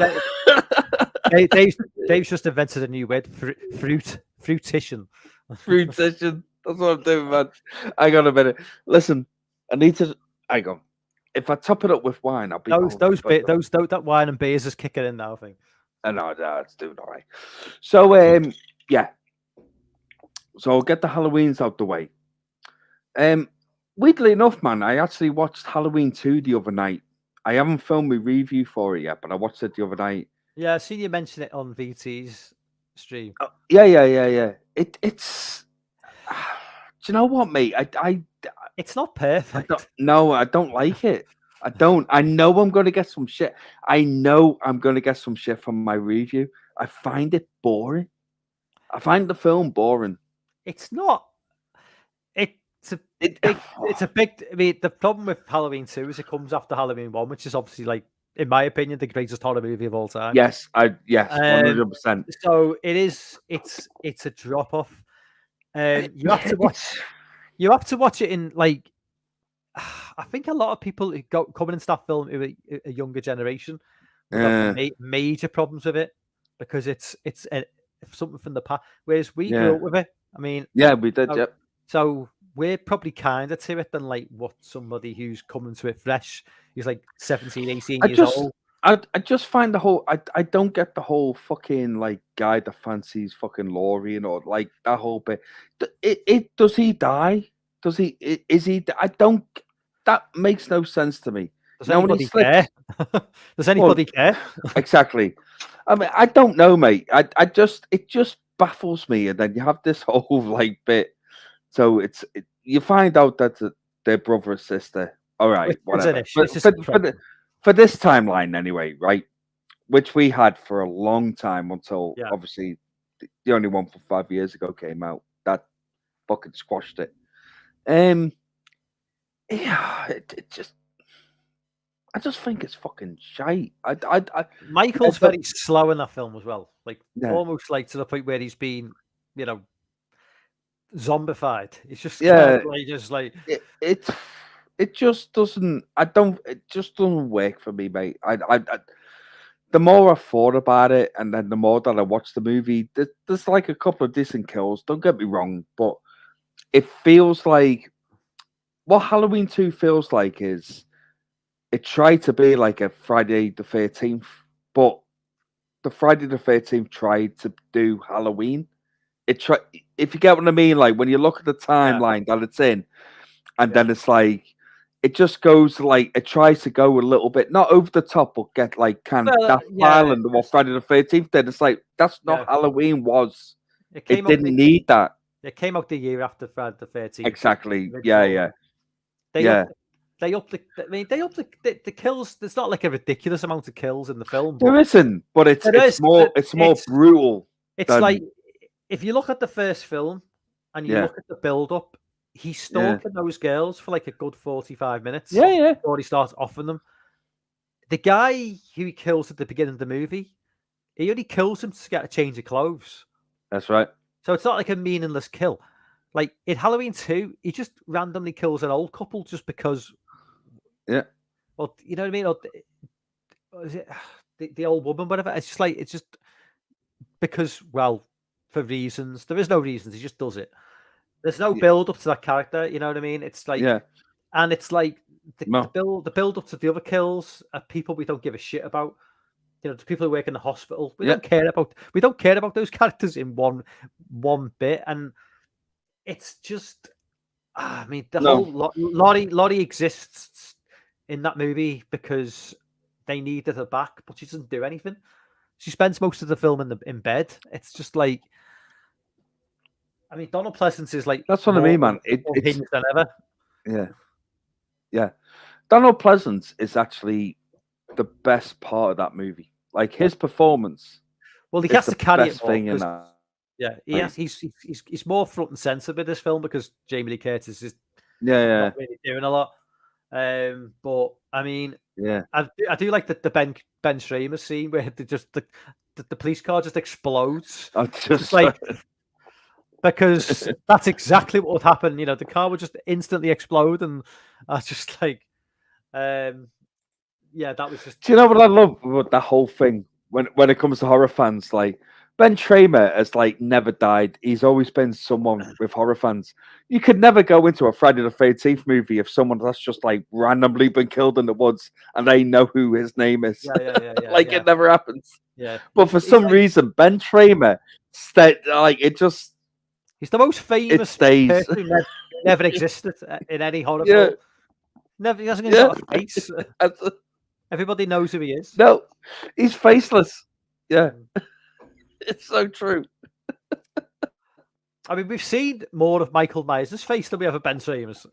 Dave's just invented a new word. Fruition. Fruition. That's what I'm doing, man. Hang on a minute. Listen, I need to. Hang on. If I top it up with wine, I'll be. That wine and beers is kicking in now, I think. No, it's doing all right. So, yeah. So I'll get the Halloweens out the way. Weirdly enough, man, I actually watched Halloween 2 the other night. I haven't filmed my review for it yet, but I watched it the other night. Yeah, I've seen you mention it on VT's stream. Yeah. It's. Do you know what, mate? It's not perfect. I don't like it. I don't. I know I'm going to get some shit. I know I'm going to get some shit from my review. I find it boring. I find the film boring. It's not. It's a big. I mean, the problem with Halloween 2 is it comes after Halloween 1, which is obviously, like, in my opinion, the greatest horror movie of all time. Yes, 100%. So it is. It's a drop off. You have to watch. You have to watch it in like. I think a lot of people who coming into that film who are a younger generation have major problems with it because it's something from the past. Whereas we grew up with it. I mean, yeah, we did. So we're probably kinder to it than like what somebody who's coming to it fresh he's like 17, 18 years old. I just find the whole I don't get the whole fucking like guy that fancies fucking Laurie and all like that whole bit. It does he die? Does he? Is he? I don't. That makes no sense to me. Does anybody care? Does anybody care? Exactly. I mean, I don't know, mate. It just baffles me. And then you have this whole like bit. So you find out that their brother or sister. All right, whatever. For this timeline, anyway, right? Which we had for a long time until obviously the only one from 5 years ago came out. That fucking squashed it. Yeah, I just think it's fucking shite. Michael's very slow in that film as well, like almost like to the point where he's been, zombified. It's just it just doesn't. It just doesn't work for me, mate. The more I thought about it, and then the more that I watched the movie, there's like a couple of decent kills. Don't get me wrong, but it feels like what Halloween 2 feels like is it tried to be like a Friday the 13th, but the Friday the 13th tried to do Halloween. If you get what I mean, like when you look at the timeline that it's in, and then it's like it just goes like it tries to go a little bit not over the top, but get like Island or Friday the 13th. Then it's like that's not Halloween was. It didn't need that. It came out the year after Friday the 13th. Exactly. They upped the kills. There's not like a ridiculous amount of kills in the film. There isn't, but it's more brutal. It's like if you look at the first film and you look at the build up, he's stalking those girls for like a good 45 minutes. Before he starts offering them. The guy who he kills at the beginning of the movie, he only kills him to get a change of clothes. That's right. So it's not like a meaningless kill. Like in Halloween 2, he just randomly kills an old couple just because. Yeah. Well, you know what I mean? Or is it the old woman, whatever? It's just because, well, for reasons. There is no reasons. He just does it. There's no build up to that character. You know what I mean? It's like, and it's like the build up to the other kills are people we don't give a shit about. The people who work in the hospital. We don't care about those characters in one bit, and it's just. I mean, whole Laurie exists in that movie because they needed her back, but she doesn't do anything. She spends most of the film in bed. It's just like, I mean, Donald Pleasence is like that's what I mean, man. It's than ever. Yeah. Donald Pleasence is actually the best part of that movie. Like his performance. Well, he has to carry it thing in that. Yeah, he's more front and center with this film because Jamie Lee Curtis is not really doing a lot. But I mean, I do like the Ben Stramer scene where the police car just explodes. Just like because that's exactly what would happen. The car would just instantly explode, and I was just like, that was just. Do you know what I love about that whole thing when it comes to horror fans? Like Ben Tramer has like never died. He's always been someone with horror fans. You could never go into a Friday the 13th movie if someone that's just like randomly been killed in the woods and they know who his name is. It never happens. Yeah. But for some reason, Ben Tramer he's the most famous person who never existed in any horror film. Never, he hasn't even got a face. Everybody knows who he is. No, he's faceless. Yeah. It's so true. I mean, we've seen more of Michael Myers' face than we have of Ben Tramer's.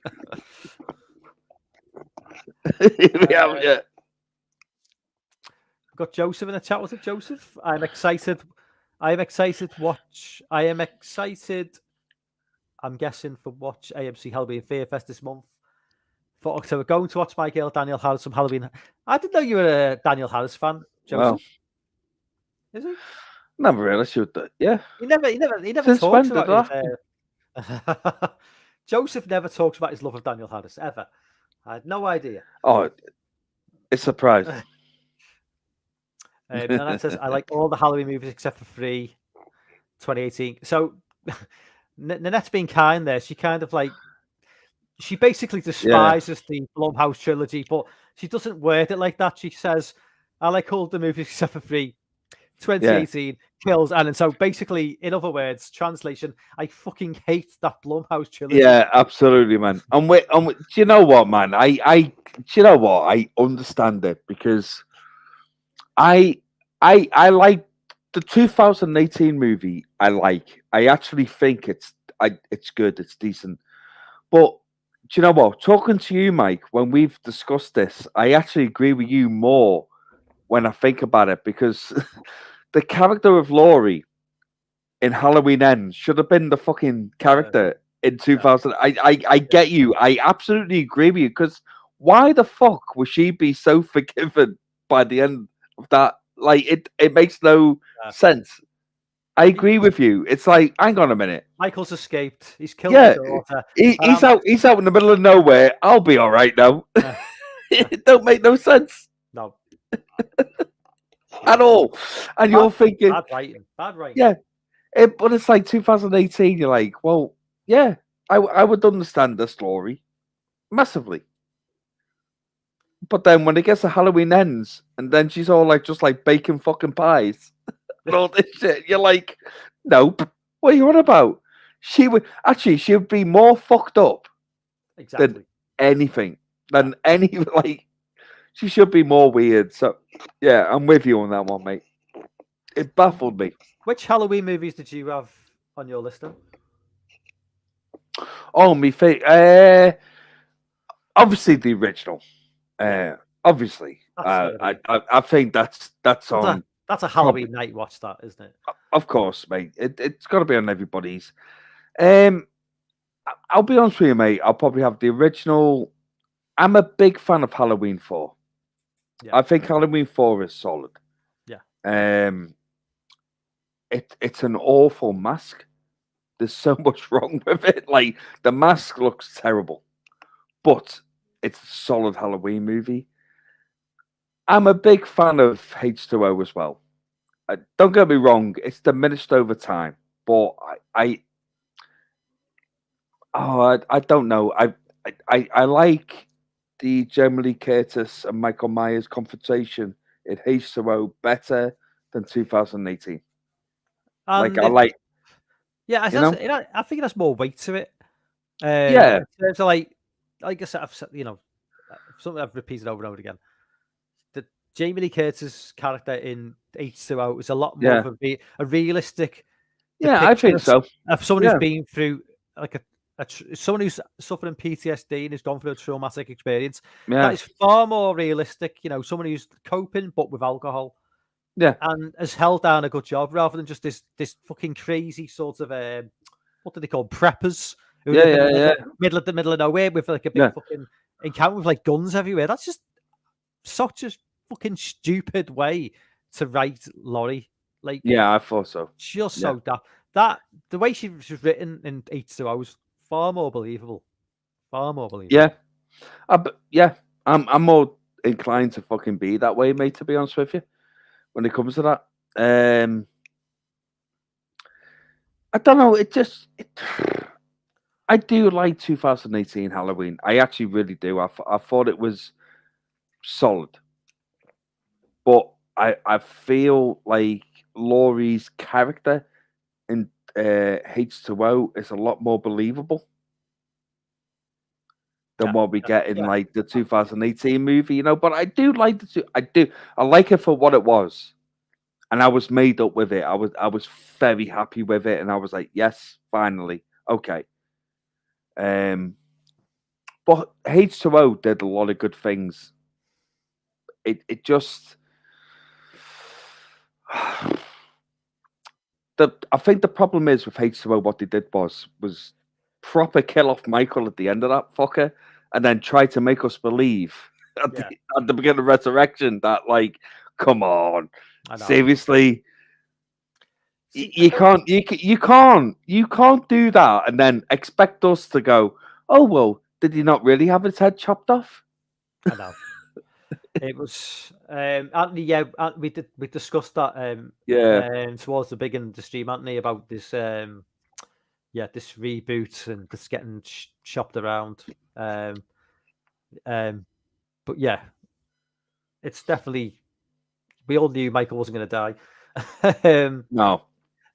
We have, yeah. We've got Joseph in the chat. Was it Joseph? I'm excited. I'm excited. I'm guessing for watch AMC Halloween Fear Fest this month. For October, going to watch my girl Danielle Harris from Halloween. I didn't know you were a Danielle Harris fan, Joseph. Is he? Never really should that. Yeah. He never talks about his, Joseph never talks about his love of Danielle Harris ever. I had no idea. Oh, it's surprising. And that says I like all the Halloween movies except for 3, 2018. So Nanette's being kind there. She kind of like she basically despises the Blumhouse trilogy, but she doesn't word it like that. She says, "I like all the movies except for 3." 2018 kills, and so basically, in other words, translation, I fucking hate that Blumhouse trilogy. Yeah, absolutely, man. Do you know what, man? Do you know what? I understand it because I like the 2018 movie. I actually think it's good. It's decent. But do you know what? Talking to you, Mike, when we've discussed this, I actually agree with you more when I think about it because the character of Laurie in Halloween Ends should have been the fucking character in 2000. I get you. I absolutely agree with you because why the fuck would she be so forgiven by the end of that? Like it makes no sense. I agree with you. It's like, hang on a minute. Michael's escaped. He's killed his daughter. He's out. He's out in the middle of nowhere. I'll be all right now. It don't make no sense. No. At all. And you're thinking, bad writing. Yeah. But it's like 2018. You're like, well, yeah, I would understand the story massively. But then when it gets to Halloween Ends, and then she's all like, just like baking fucking pies and all this shit, you're like, nope. What are you on about? She would be more fucked up than anything. Than any like, she should be more weird. So yeah, I'm with you on that one, mate. It baffled me. Which Halloween movies did you have on your list? Oh, me favorite. Obviously the original. Obviously, I think that's on. That's a Halloween night watch, that isn't it? Of course, mate. It's got to be on everybody's. I'll be honest with you, mate. I'll probably have the original. I'm a big fan of Halloween 4. Yeah. I think Halloween 4 is solid. Yeah. It's an awful mask. There's so much wrong with it. Like the mask looks terrible, but it's a solid Halloween movie. I'm a big fan of H2O as well. Don't get me wrong; it's diminished over time, but I don't know. I like the Jamie Lee Curtis and Michael Myers confrontation in H2O better than 2018. I think that's more weight to it. Yeah. In terms of like I said, something I've repeated over and over again. The Jamie Lee Curtis character in H2O is a lot more of a realistic. Yeah, I think so. Of someone who's been through like someone who's suffering PTSD and has gone through a traumatic experience. Yeah. That is far more realistic. Someone who's coping but with alcohol. Yeah, and has held down a good job rather than just this fucking crazy sort of what do they call preppers? Who live in middle of nowhere with like a big fucking encounter with like guns everywhere. That's just such a fucking stupid way to write Laurie. Like, yeah, I thought so. Just so that the way she was written in H2O was far more believable. Far more believable. Yeah, I'm more inclined to fucking be that way, mate. To be honest with you. When it comes to that, I don't know. I do like 2018 Halloween. I actually really do. I thought it was solid, but I feel like Laurie's character in H2O is a lot more believable than what we get in like the 2018 movie, But I do like I like it for what it was, and I was made up with it. I was very happy with it, and I was like, yes, finally, okay. But H2O did a lot of good things. It just I think the problem is with H2O. What they did was proper kill off Michael at the end of that fucker. And then try to make us believe at the beginning of Resurrection that, like, come on, seriously, you can't do that and then expect us to go, oh well, did he not really have his head chopped off? I know. It was Anthony. Yeah, we discussed that. Towards the beginning of the stream, Anthony, about this. This reboot and just getting shopped around. But yeah, it's definitely. We all knew Michael wasn't going to die. No.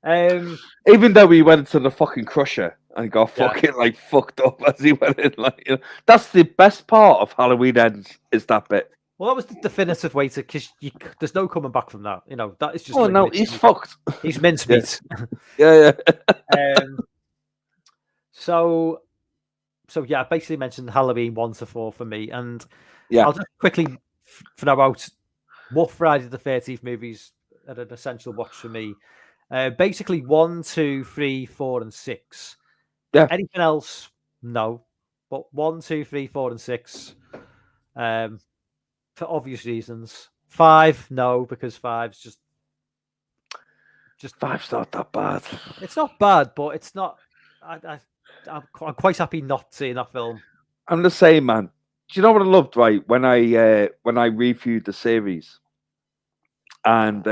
Um, Even though he went into the fucking crusher and got fucking like fucked up as he went in, like, you know, that's the best part of Halloween Ends is that bit. Well, that was the definitive way to, because there's no coming back from that. You know, that is just. Oh no, he's fucked. He's mincemeat. Yeah. So yeah, I basically mentioned Halloween 1 to 4 for me, and yeah, I'll just quickly throw out what Friday the 13th movies are an essential watch for me. Basically 1, 2, 3, 4, and 6. Yeah. Anything else? No. But 1, 2, 3, 4, and 6. For obvious reasons. 5, no, because 5's just 5's not that bad. It's not bad, but it's not. I'm quite happy not seeing that film. I'm the same, man. Do you know what I loved? Right, when I reviewed the series, and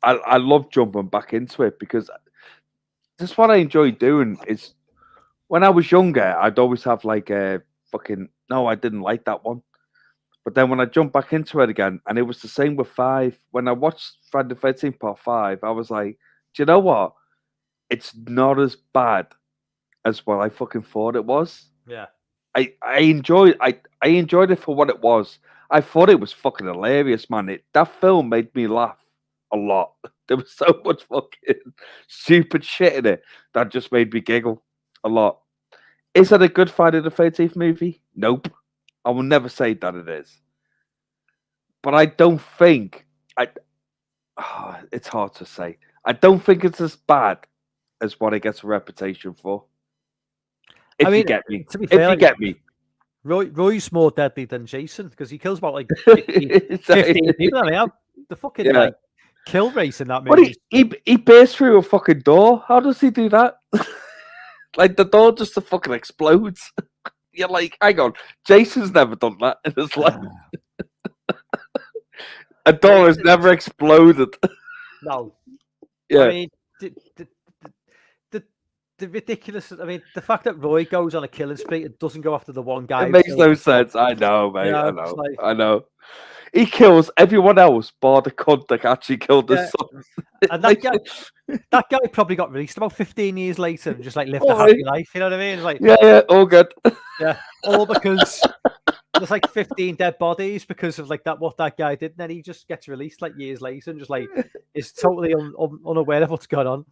I love jumping back into it because that's what I enjoy doing. Is when I was younger, I'd always have like a fucking no, I didn't like that one. But then when I jumped back into it again, and it was the same with 5. When I watched Friday the 13th Part 5, I was like, do you know what? It's not as bad as what I fucking thought it was. Yeah. I enjoyed it for what it was. I thought it was fucking hilarious, man. That film made me laugh a lot. There was so much fucking stupid shit in it that just made me giggle a lot. Is it a good Friday the 13th movie? Nope. I will never say that it is. But I don't think it's hard to say. I don't think it's as bad as what it gets a reputation for. If you get me. To be fair, you get me. Roy's more deadly than Jason because he kills about like 15 people. I mean, the fucking like kill race in that movie. But he bursts through a fucking door. How does he do that? Like the door just fucking explodes. You're like, hang on, Jason's never done that in his life. A door has never exploded. No. Yeah. I mean, the ridiculous. I mean, the fact that Roy goes on a killing spree and doesn't go after the one guy. It makes no sense. I know, mate. Yeah, I know. He kills everyone else, bar the cunt that actually killed his son. And that guy probably got released about 15 years later and just like lived a happy life. You know what I mean? It's like, yeah, all good. Yeah, all because there's like 15 dead bodies because of like what that guy did, and then he just gets released like years later and just like is totally unaware of what's going on.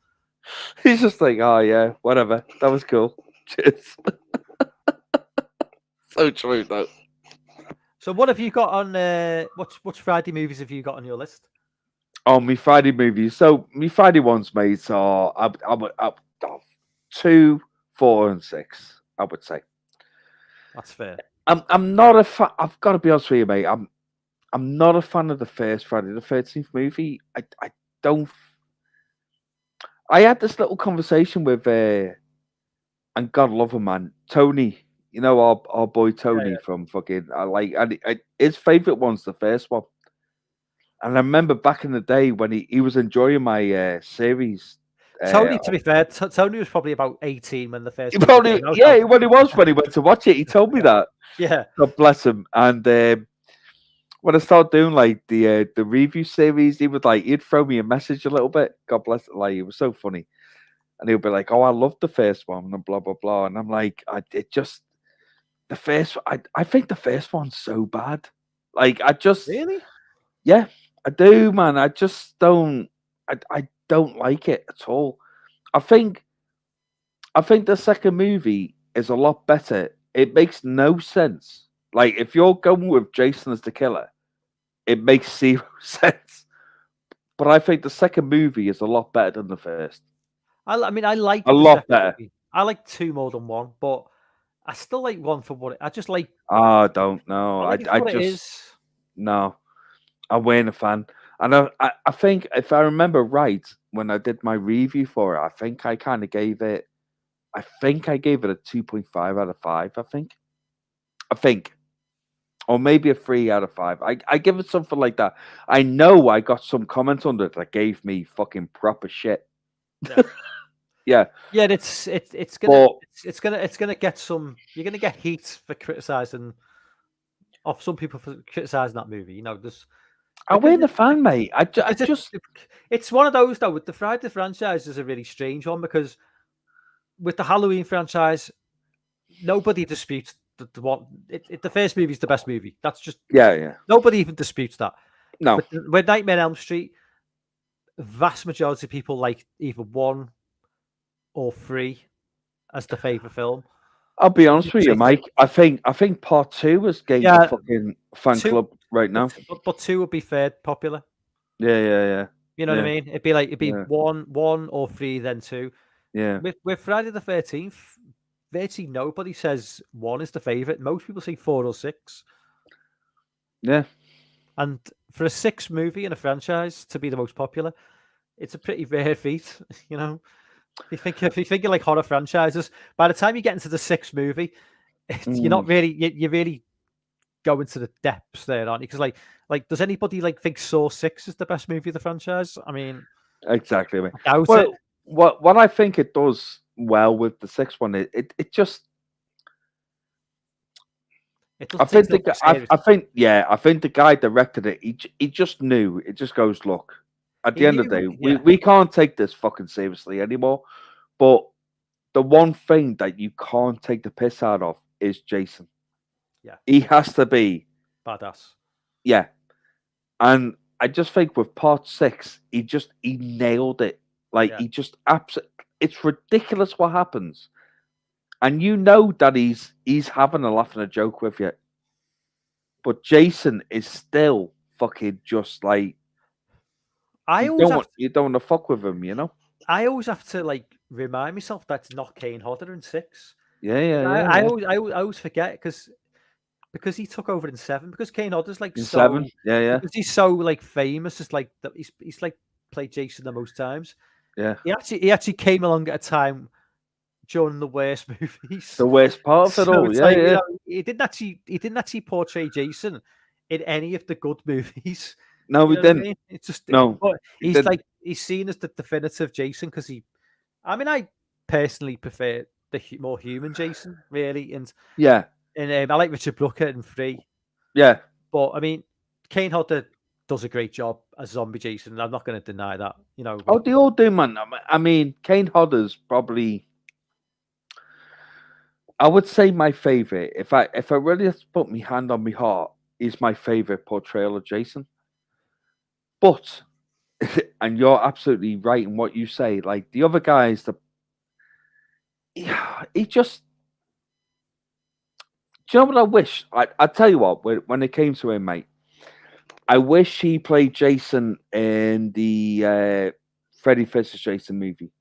He's just like, oh yeah, whatever. That was cool. Cheers. So true though. So what have you got on? What Friday movies have you got on your list? Oh, me Friday movies. So me Friday ones, mate, are up 2, 4, and 6. I would say. That's fair. I'm not a fan. I've got to be honest with you, mate. I'm not a fan of the first Friday the 13th movie. I don't. I had this little conversation with and God love him, man, Tony. You know our boy Tony from fucking. His favorite one's the first one. And I remember back in the day when he was enjoying my series. Tony, to be fair, Tony was probably about 18 when the first. When he went to watch it, he told me that. Yeah, God bless him. And when I started doing like the review series, he'd throw me a message a little bit. God bless it. Like, it was so funny, and he'll be like, "Oh, I love the first one," and blah blah blah. And I'm like, the first. I think the first one's so bad. Like, I just really, yeah, I do, man. I just don't. I don't like it at all. I think the second movie is a lot better. It makes no sense. Like, if you're going with Jason as the killer, it makes 0 sense. But I think the second movie is a lot better than the first. I mean, I like a lot better. Movie. I like 2 more than 1, but I still like 1 for what I just like. I don't know. I just no. I weren't a fan. And I think, if I remember right, when I did my review for it, I think I gave it a 2.5 out of 5, I think. Or maybe a 3 out of 5. I give it something like that. I know I got some comments under it that gave me fucking proper shit. Yeah. Yeah, it's gonna get some. You're gonna get heat for criticizing off some people for criticizing that movie. You know, there's. I wasn't a fan, mate. It's one of those though. With the Friday franchise is a really strange one because with the Halloween franchise, nobody disputes the one. The first movie is the best movie. That's just yeah. Nobody even disputes that. No, with Nightmare on Elm Street, vast majority of people like either 1 or 3 as the favorite film. I'll be honest with you, Mike. I think part 2 is getting the fucking fan club right now. But 2 would be third popular. Yeah. You know what I mean? It'd be 1 or 3, then 2. Yeah. With Friday the 13th, virtually nobody says 1 is the favorite. Most people say 4 or 6. Yeah. And for a 6th movie in a franchise to be the most popular, it's a pretty rare feat, you know. If you think of like horror franchises, by the time you get into the 6th movie, you're not really you really go into the depths there, aren't you? Because like does anybody like think Saw 6 is the best movie of the franchise? I mean, exactly. I doubt it. What I think it does well with the 6th one, it just. I think the guy directed it. He just knew. It just goes, look. At the end of the day, we can't take this fucking seriously anymore. But the one thing that you can't take the piss out of is Jason. Yeah. He has to be badass. Yeah. And I just think with part 6, he nailed it. Like he just absolutely, it's ridiculous what happens. And you know that he's having a laugh and a joke with you. But Jason is still fucking just like, you don't want to fuck with him, you know? I always have to like remind myself that's not Kane Hodder in 6. I always forget because he took over in 7. Because Kane Hodder's like in 7, because he's so like famous. It's like that he's like played Jason the most times. Yeah, he actually came along at a time during the worst movies. The worst part of it all. Yeah. You know, he didn't actually portray Jason in any of the good movies. No, we didn't. I mean? It's just he's seen as the definitive Jason because I personally prefer the more human Jason, really, and I like Richard Brooker in 3. Yeah, but I mean, Kane Hodder does a great job as zombie Jason, and I'm not going to deny that. You know, they all do, man. I mean, Kane Hodder's probably, I would say, my favorite. If I really have to put my hand on my heart, is my favorite portrayal of Jason. But, and you're absolutely right in what you say. Like the other guys, he just. Do you know what I wish? I tell you what. When it came to him, mate, I wish he played Jason in the Freddy vs. Jason movie.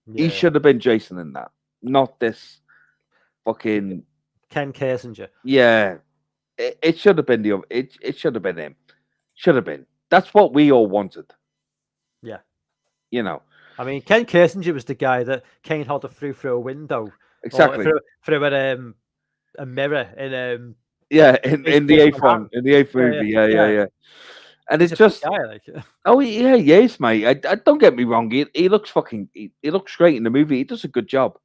Yeah. He should have been Jason in that, not this fucking Ken Kirsinger. Yeah, it should have been it should have been him. Should have been. That's what we all wanted. Yeah. You know. I mean, Ken Kirsinger was the guy that Kane Hodder threw through a window. Exactly. Through a mirror in in the 8th one, in the 8th movie. Yeah. And it's just guy, like. Oh yeah, yes, mate. I don't get me wrong. He looks fucking. He looks great in the movie. He does a good job.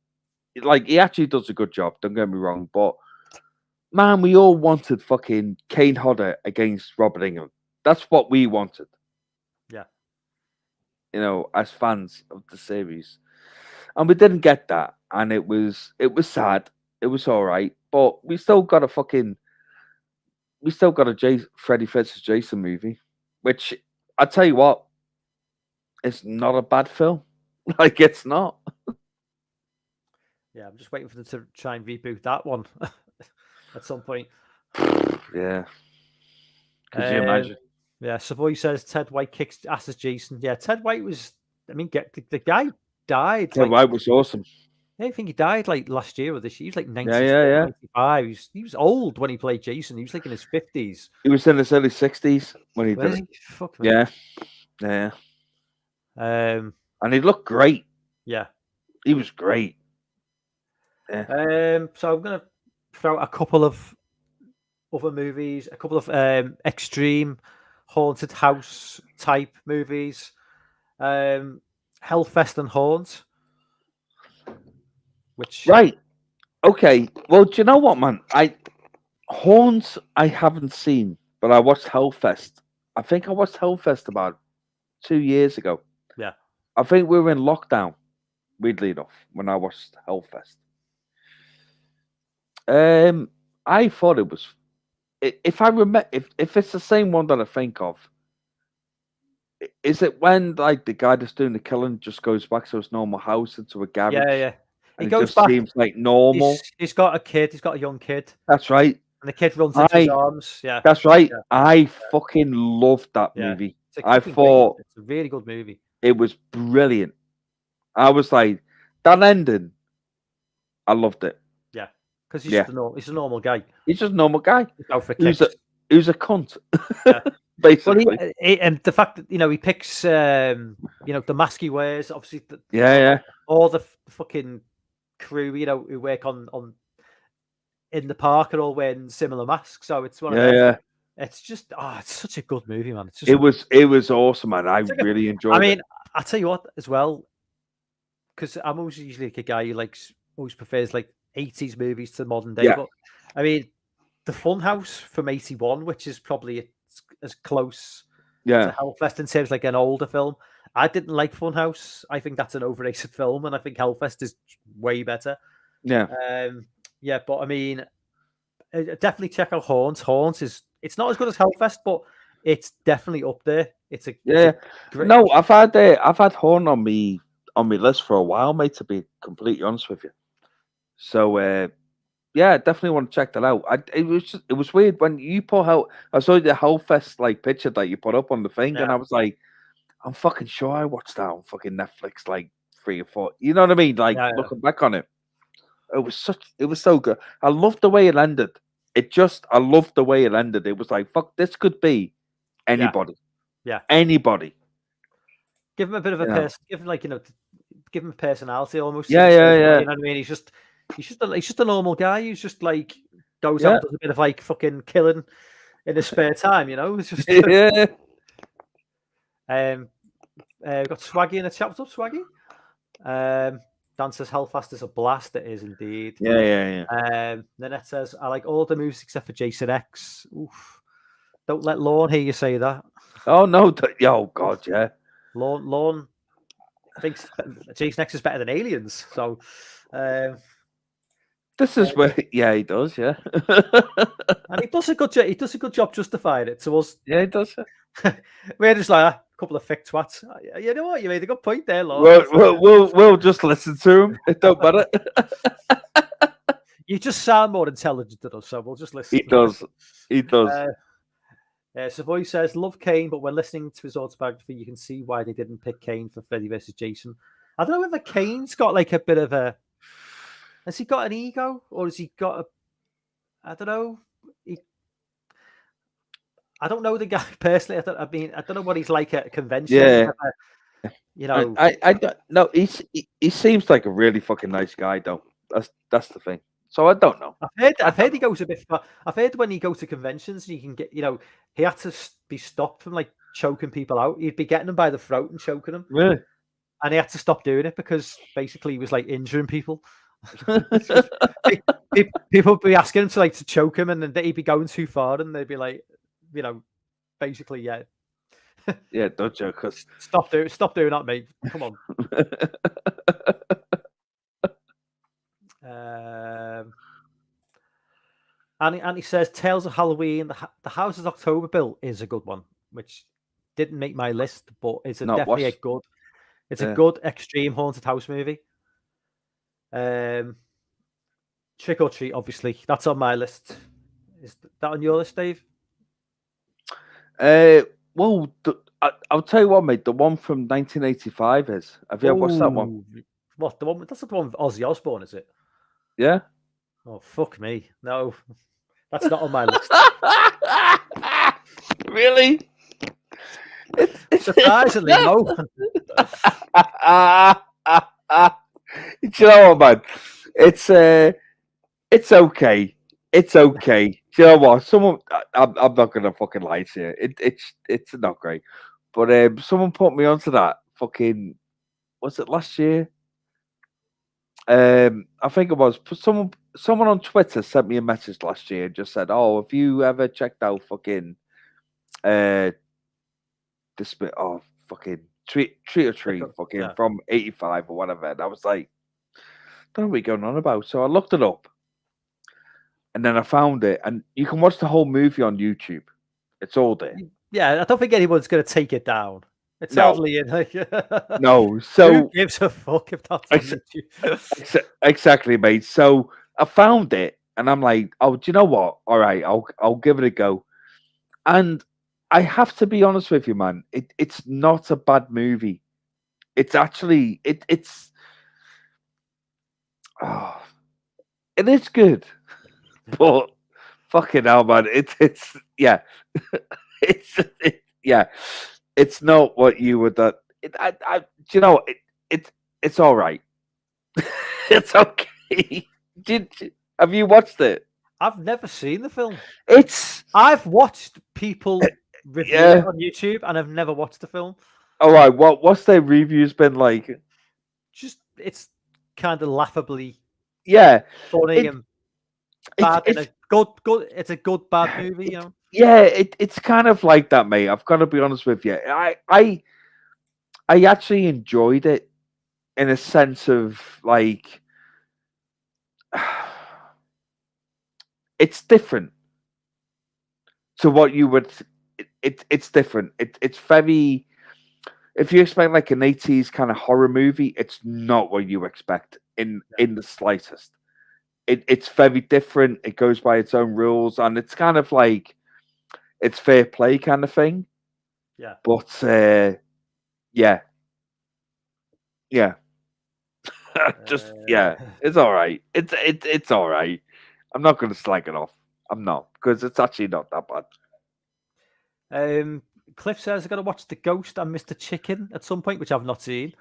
Like he actually does a good job. Don't get me wrong, but man, we all wanted fucking Kane Hodder against Robert Englund. That's what we wanted. Yeah. You know, as fans of the series. And we didn't get that. And it was sad. It was all right. But we still got a Freddy vs. Jason movie. Which, I tell you what, it's not a bad film. Like, it's not. Yeah, I'm just waiting for them to try and reboot that one at some point. Yeah. Could you imagine? Yeah, Savoy says Ted White kicks ass as Jason. Yeah, Ted White was, the guy died. Ted White was awesome. Yeah, I think he died like last year or this year. He was like 95. He was old when he played Jason. He was like in his 50s. He was in his early 60s when he did it. Fuck me. Yeah. And he looked great. Yeah. He was great. Yeah. So I'm gonna throw a couple of other movies, a couple of extreme haunted house type movies. Hellfest and Haunt. Which right. Okay. Well, do you know what, man? Horns, I haven't seen, but I watched Hellfest. I think I watched Hellfest about 2 years ago. Yeah. I think we were in lockdown, weirdly enough, when I watched Hellfest. I thought it was. If I remember, if it's the same one that I think of, is it when like the guy that's doing the killing just goes back to his normal house into a garage? Yeah. And it just seems like normal. He's got a kid. He's got a young kid. That's right. And the kid runs into his arms. Yeah. That's right. Yeah. I fucking loved that movie. I thought it's a really good movie. It was brilliant. I was like, that ending, I loved it. Yeah. Because he's a normal guy. He's just a normal guy. Who's a cunt. Yeah. Basically. Well, and the fact that he picks the mask he wears, obviously. All the fucking crew, who work on in the park are all wearing similar masks. So it's one of them. Yeah. It's just it's such a good movie, man. It's just it was awesome, man. I really enjoyed it. I mean, I tell you what, as well, because I'm always usually like a guy who always prefers like 80s movies to modern day. Yeah. But I mean, the Funhouse from 81, which is probably as close to Hellfest in terms of like an older film. I didn't like Funhouse. I think that's an overrated film, and I think Hellfest is way better. Yeah. But I mean, definitely check out Horns. Horns it's not as good as Hellfest, but it's definitely up there. It's a great... No, I've had Horn on me list for a while, mate. To be completely honest with you, so definitely want to check that out. It was weird when you put out. I saw the Hellfest like picture that you put up on the thing, and I was like, I'm fucking sure I watched that on fucking Netflix like 3 or 4. You know what I mean? Like looking back on it, it was so good. I loved the way it ended. I loved the way it ended. It was like, fuck, this could be anybody. Yeah. Anybody. Give him a bit of a person. Give him give him a personality almost. Yeah. You know what I mean? He's just a normal guy who's just like goes out and does a bit of like fucking killing in his spare time. It's just yeah. We've got Swaggy in the chat. What's up, Swaggy? Dan says Hellfest is a blast. It is indeed. Yeah. Nanette says I like all the movies except for Jason X. Oof. Don't let Lorne hear you say that. Oh no! Oh God, yeah. Lorne thinks Jason X is better than Aliens. So this is where, he does, yeah. And he does a good job justifying it to us. Yeah, he does. We're just like a couple of thick twats. You know what? You made a good point there, Lorne. We'll just listen to him. It don't matter. You just sound more intelligent than us, so we'll just listen. He does. Savoy says, love Kane, but when listening to his autobiography, you can see why they didn't pick Kane for Freddy versus Jason. I don't know whether Kane's got like a bit of a... Has he got an ego? Or has he got a... I don't know. I don't know the guy personally. I don't know what he's like at a convention. Yeah. I don't know. He seems like a really fucking nice guy, though. That's the thing. So I don't know. I've heard he goes a bit far. I've heard when he goes to conventions, you can get, he had to be stopped from like choking people out. He'd be getting them by the throat and choking them. Really? And he had to stop doing it because basically he was like injuring people. People would be asking him to choke him, and then he'd be going too far, and they'd be like, basically, yeah. Yeah, don't joke us. Stop doing that, mate. Come on. And he says Tales of Halloween, the Houses October Bill is a good one, which didn't make my list, but it's definitely a good. It's a good extreme haunted house movie. Trick or Treat, obviously, that's on my list. Is that on your list, Dave? Well, I'll tell you what, mate. The one from 1985 is. Have you ever watched that one? What, the one? That's the one with Ozzy Osbourne, is it? Yeah. Oh, fuck me. No, that's not on my list. Really? It's surprisingly no. You know what, man? It's okay. It's okay. Do you know what? I'm not gonna fucking lie to you. It's not great. But someone put me onto that was it last year? I think it was. Someone someone on Twitter sent me a message last year and just said, "Oh, have you ever checked out fucking this bit of fucking Treat or Treat fucking from '85 or whatever?" And I was like, "Don't know what you're going on about." So I looked it up, and then I found it, and you can watch the whole movie on YouTube. It's all there. Yeah, I don't think anyone's going to take it down. It's hardly in. Like, no, so who gives a fuck if that's on YouTube? Exactly, mate. So I found it, and I'm like, "Oh, do you know what? All right, I'll give it a go." And I have to be honest with you, man. It's not a bad movie. It's actually it's oh, it is good, but fucking hell, man. It's yeah, yeah. It's not what you would. Do you know? It's all right. It's okay. Have you watched it? I've never seen the film. I've watched people review it on YouTube, and I've never watched the film. All right, what's their reviews been like? Just it's kind of laughably funny and bad. It's a good bad movie, you know. Yeah, it's kind of like that, mate. I've got to be honest with you. I actually enjoyed it in a sense of like it's different to what you would. It's different. It's very. If you expect like an 80s kind of horror movie, it's not what you expect in the slightest. It's very different. It goes by its own rules, and it's kind of like it's fair play kind of thing. Yeah. But yeah. Just it's all right. It's all right. I'm not going to slag it off. I'm not, because it's actually not that bad. Cliff says I got to watch The Ghost and Mr. Chicken at some point, which I've not seen.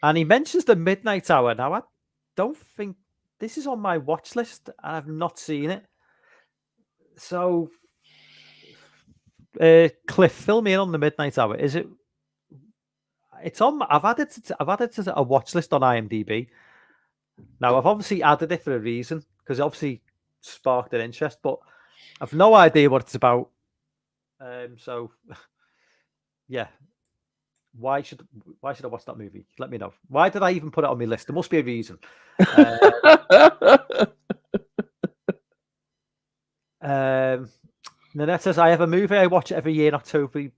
And he mentions The Midnight Hour. Now, I don't think this is on my watch list, and I've not seen it. So, Cliff, fill me in on The Midnight Hour. Is it? It's on. I've added to a watch list on IMDb. Now, I've obviously added it for a reason, because it obviously sparked an interest, but I've no idea what it's about. So, yeah. Why should I watch that movie? Let me know. Why did I even put it on my list? There must be a reason. Nanette says I have a movie I watch every year in October.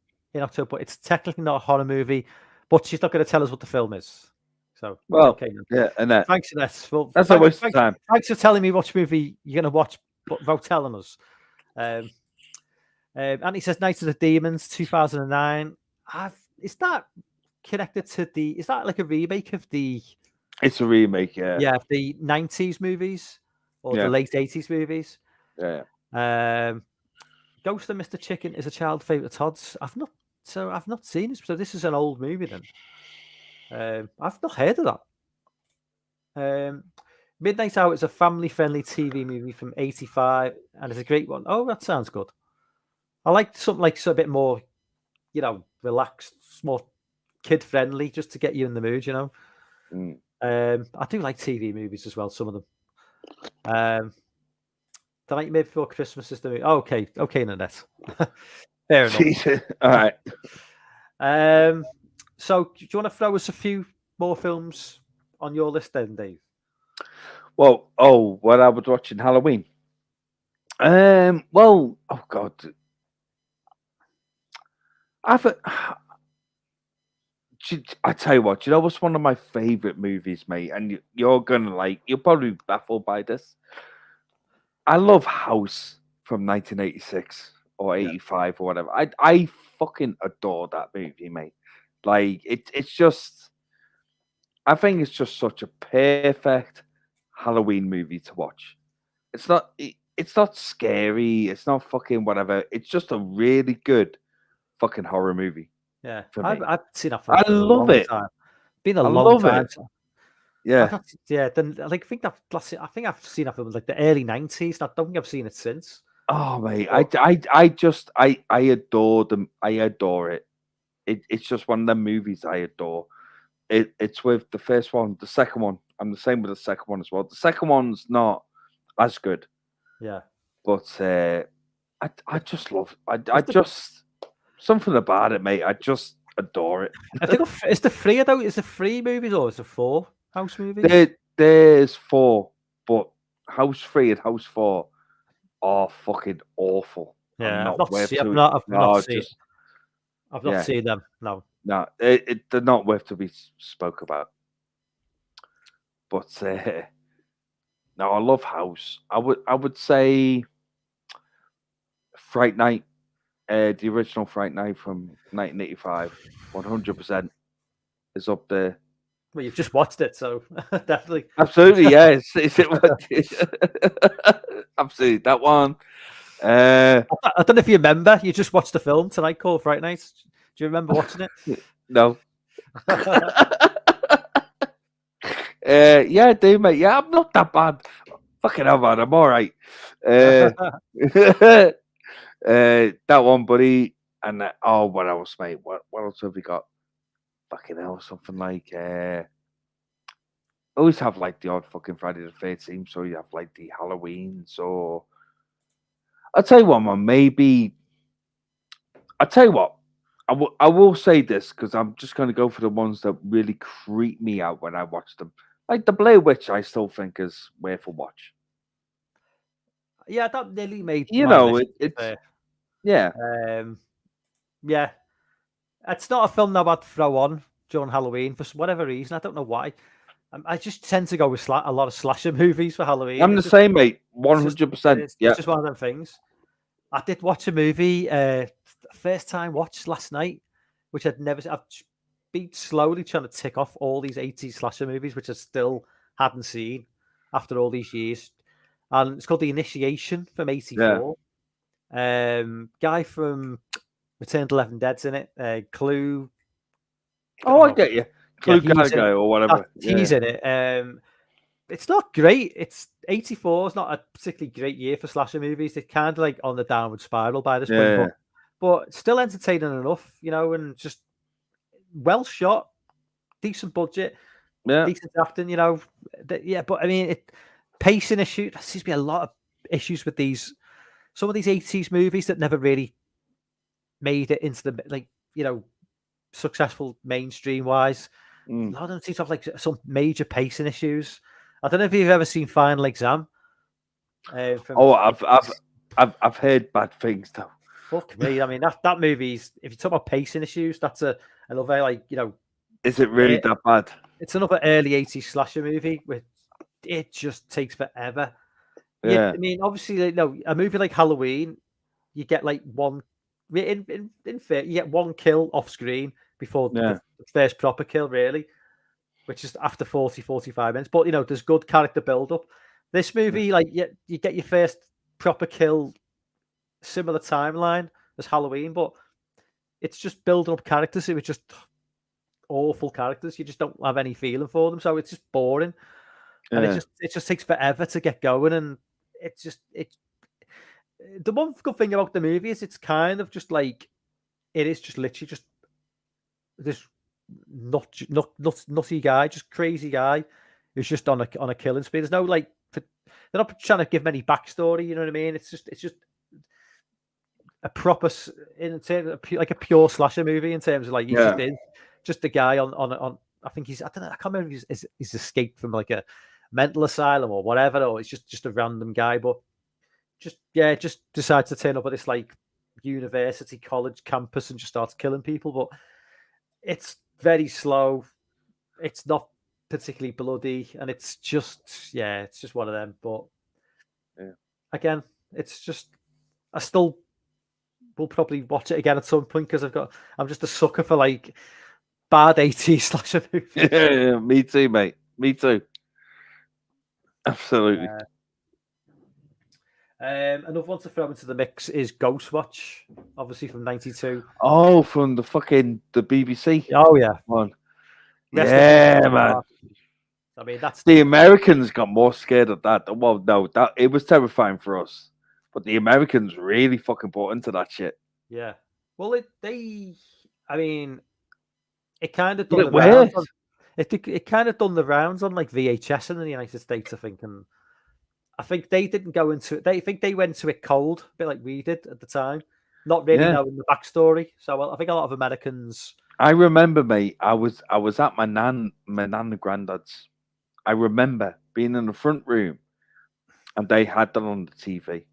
But it's technically not a horror movie. But she's not going to tell us what the film is. So okay. Yeah, and thanks, Nanette. Well, that's a waste of time. Thanks for telling me which movie you're going to watch, but without telling us. Andy says Night of the Demons, 2009. Is that connected to the? Is that like a remake of the? It's a remake, yeah. Yeah, the 90s movies or the late 80s movies. Yeah. Ghost of Mr. Chicken is a child favorite of Todd's. I've not seen this. So this is an old movie then. I've not heard of that. Midnight Hour is a family-friendly TV movie from '85, and it's a great one. Oh, that sounds good. I like something like a bit more, relaxed, more kid-friendly, just to get you in the mood, I do like TV movies as well, some of them. The Nightmare Before Christmas is the movie. Oh, okay, Nanette. Fair enough. All right. So, do you want to throw us a few more films on your list then, Dave? Well, what I was watching Halloween. Well, oh God. I tell you what, what's one of my favorite movies, mate? And you're probably be baffled by this. I love House from 1986 or 85 or whatever. I fucking adore that movie, mate. Like it's just, I think it's just such a perfect Halloween movie to watch. It's not scary. It's not fucking whatever. It's just a really good fucking horror movie. Yeah, I've seen that film. I love it. Time. Been a long time. Yeah, Then I think I've seen that film like the early '90s. I don't think I've seen it since. Oh mate, I adore them. I adore it. It's just one of the movies I adore. It's with the first one, the second one. I'm the same with the second one as well. The second one's not as good. Yeah. But I just love something about it, mate. I just adore it. I think is the 3 though? Is the 3 movies or is it 4 House movies? There's 4, but House 3 and House 4 are fucking awful. Yeah, I've not seen them. No, they're not worth to be spoke about. But no, I love House. I would say Fright Night, the original Fright Night from 1985, 100% is up there. Well, you've just watched it, so definitely. Absolutely, yes. Absolutely, that one. I don't know if you remember. You just watched the film tonight called Fright Night. Do you remember watching it? No. Yeah, I do, mate. Yeah, I'm not that bad. Fucking hell, man. I'm all right. That one, buddy. And what else, mate? What else have we got? Fucking hell, something like always have like the odd fucking Friday the 13th, so you have like the Halloween. So I'll tell you what, man. Maybe I'll tell you what. I will say this because I'm just going to go for the ones that really creep me out when I watch them. Like the Blair Witch, I still think is worth a watch. Yeah, that nearly made it's yeah. Yeah, it's not a film that I'd throw on during Halloween for whatever reason. I don't know why. I just tend to go with a lot of slasher movies for Halloween. I'm the same, mate. 100%. It's just one of them things. I did watch a movie first time watched last night, which I've been slowly trying to tick off all these 80s slasher movies, which I still hadn't seen after all these years. And it's called The Initiation from 84. Yeah. Guy from Return of the Living Dead's in it. Clue. I get you. Clue guy or whatever. He's in it. It's not great. It's 84. It's not a particularly great year for slasher movies. They're kind of like on the downward spiral by this point, but still entertaining enough, and just well shot, decent budget, decent acting, But I mean, pacing issues. There seems to be a lot of issues with some of these 80s movies that never really made it into the successful mainstream wise. A lot of them seem to have like some major pacing issues. I don't know if you've ever seen Final Exam. I've heard bad things though. Fuck me! I mean that movie's. If you talk about pacing issues, that's another Is it really that bad? It's another early 80s slasher movie with it just takes forever. Yeah. I mean, obviously, a movie like Halloween, you get like one. In fact, you get one kill off screen before the first proper kill, really. Which is after 40, 45 minutes. But, there's good character build-up. This movie, you get your first proper kill, similar timeline as Halloween, but it's just building up characters. It was just awful characters. You just don't have any feeling for them, so it's just boring. And it just takes forever to get going, and the one good thing about the movie is it's kind of just like, it is just literally just this nutty guy, just crazy guy who's just on a killing spree. There's no they're not trying to give him any backstory. You know what I mean? It's just a proper in terms of like a pure slasher movie in terms of like just a guy on. I think I don't know. I can't remember if he's escaped from like a mental asylum or whatever, or it's just a random guy, but just decides to turn up at this like university college campus and just starts killing people. But it's very slow. It's not particularly bloody, and it's just one of them. But again, it's just I still will probably watch it again at some point because I'm just a sucker for like bad 80s slasher movies. Yeah, me too, mate. Me too. Absolutely. Another one to throw into the mix is Ghostwatch, obviously from '92. Oh, from the BBC. Oh yeah, one. Yeah, man. I mean, that's the Americans got more scared of that. Well, no, that it was terrifying for us, but the Americans really fucking bought into that shit. Yeah. Well, it kind of done it. it kind of done the rounds on like VHS in the United States, I think, and I think they didn't go into it. I think they went to it cold, a bit like we did at the time, not really knowing the backstory. So I think a lot of Americans. I remember, mate. I was at my nan and granddad's. I remember being in the front room, and they had that on the TV.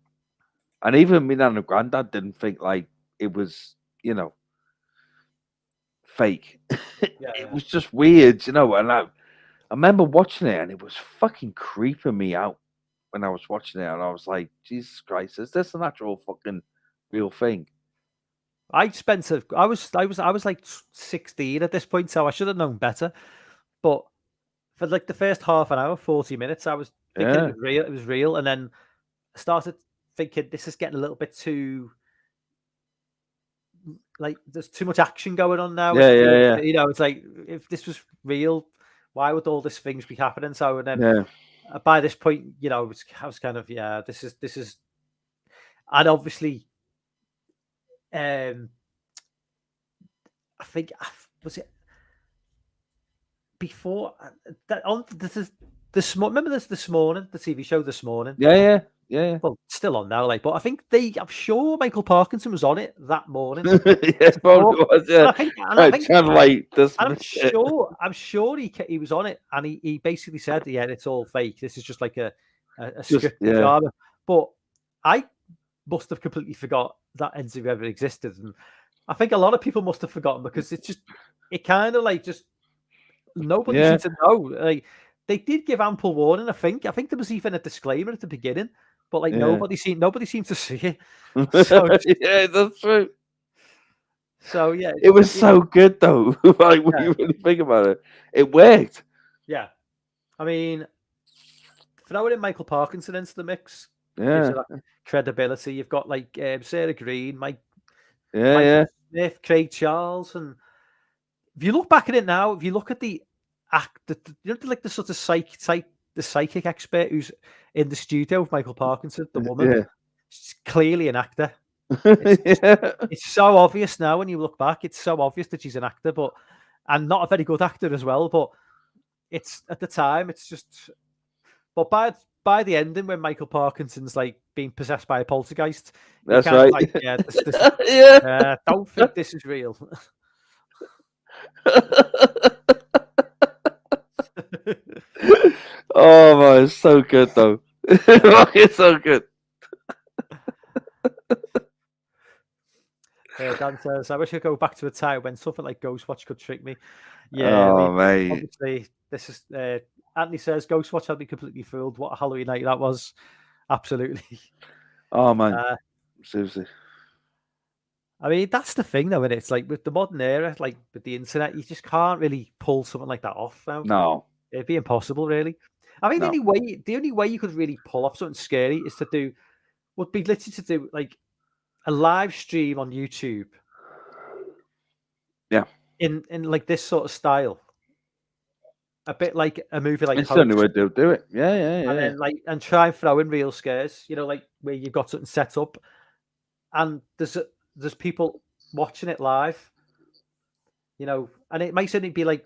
And even me and granddad didn't think like it was, fake. It was just weird, And I remember watching it, and it was fucking creeping me out when I was watching it, and I was like, Jesus Christ, is this an actual fucking real thing? I was like 16 at this point, so I should have known better. But for like the first half an hour, 40 minutes, I was thinking it was real. It was real, and then I started thinking this is getting a little bit too like there's too much action going on now. Yeah. It's like if this was real, why would all these things be happening? So and then by this point, I was kind of this is, and obviously, I think was it before that on this remember this morning, the TV show This Morning. Yeah. Well, still on now, but I think I'm sure Michael Parkinson was on it that morning. Yes, probably was. Yeah, I'm sure he was on it, and he basically said, "Yeah, it's all fake. This is just like a script drama." But I must have completely forgot that interview ever existed, and I think a lot of people must have forgotten because it kind of like just nobody seemed to know. Like they did give ample warning. I think there was even a disclaimer at the beginning. But like nobody seemed to see it. So, yeah, that's true. So yeah, it was so good though. Like when you really think about it, it worked. Yeah, I mean, throwing in Michael Parkinson into the mix, gives you that credibility. You've got like Sarah Green, Mike Smith, Craig Charles, and if you look back at it now, if you look at the like the sort of psychic expert who's in the studio with Michael Parkinson, the woman, she's clearly an actor. It's so obvious now when you look back. It's so obvious that she's an actor, and not a very good actor as well. But it's at the time, it's just. But by the ending, when Michael Parkinson's like being possessed by a poltergeist, that's right. Like, don't think this is real. Oh man, it's so good though. It's so good. Dan says, I wish I could go back to a time when something like Ghostwatch could trick me. Yeah, mate. Obviously, this is Anthony says Ghostwatch had me completely fooled. What a Halloween night that was. Absolutely. Oh man. Seriously. I mean, that's the thing though, and it's like with the modern era, like with the internet, you just can't really pull something like that off now. No. It'd be impossible, really. I mean, the only way you could really pull off something scary would be literally to do like a live stream on YouTube. Yeah. In like this sort of style. A bit like a movie like it's the only way to do it. Yeah. And then and try and throw in real scares, like where you've got something set up and there's people watching it live. And it might certainly be like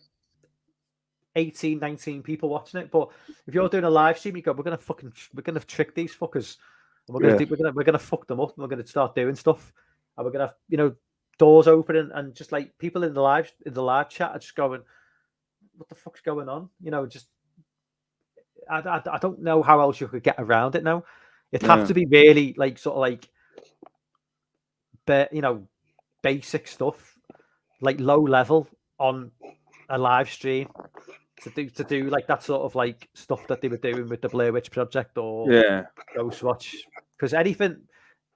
18, 19 people watching it, but if you're doing a live stream, you go, we're gonna trick these fuckers, and we're gonna fuck them up, and we're gonna start doing stuff, and we're gonna have doors open and just like people in the live chat are just going, what the fuck's going on? Just I don't know how else you could get around it now. It'd have to be really like sort of like, basic stuff, like low level on a live stream. To do like that sort of like stuff that they were doing with the Blair Witch Project or Ghostwatch, because anything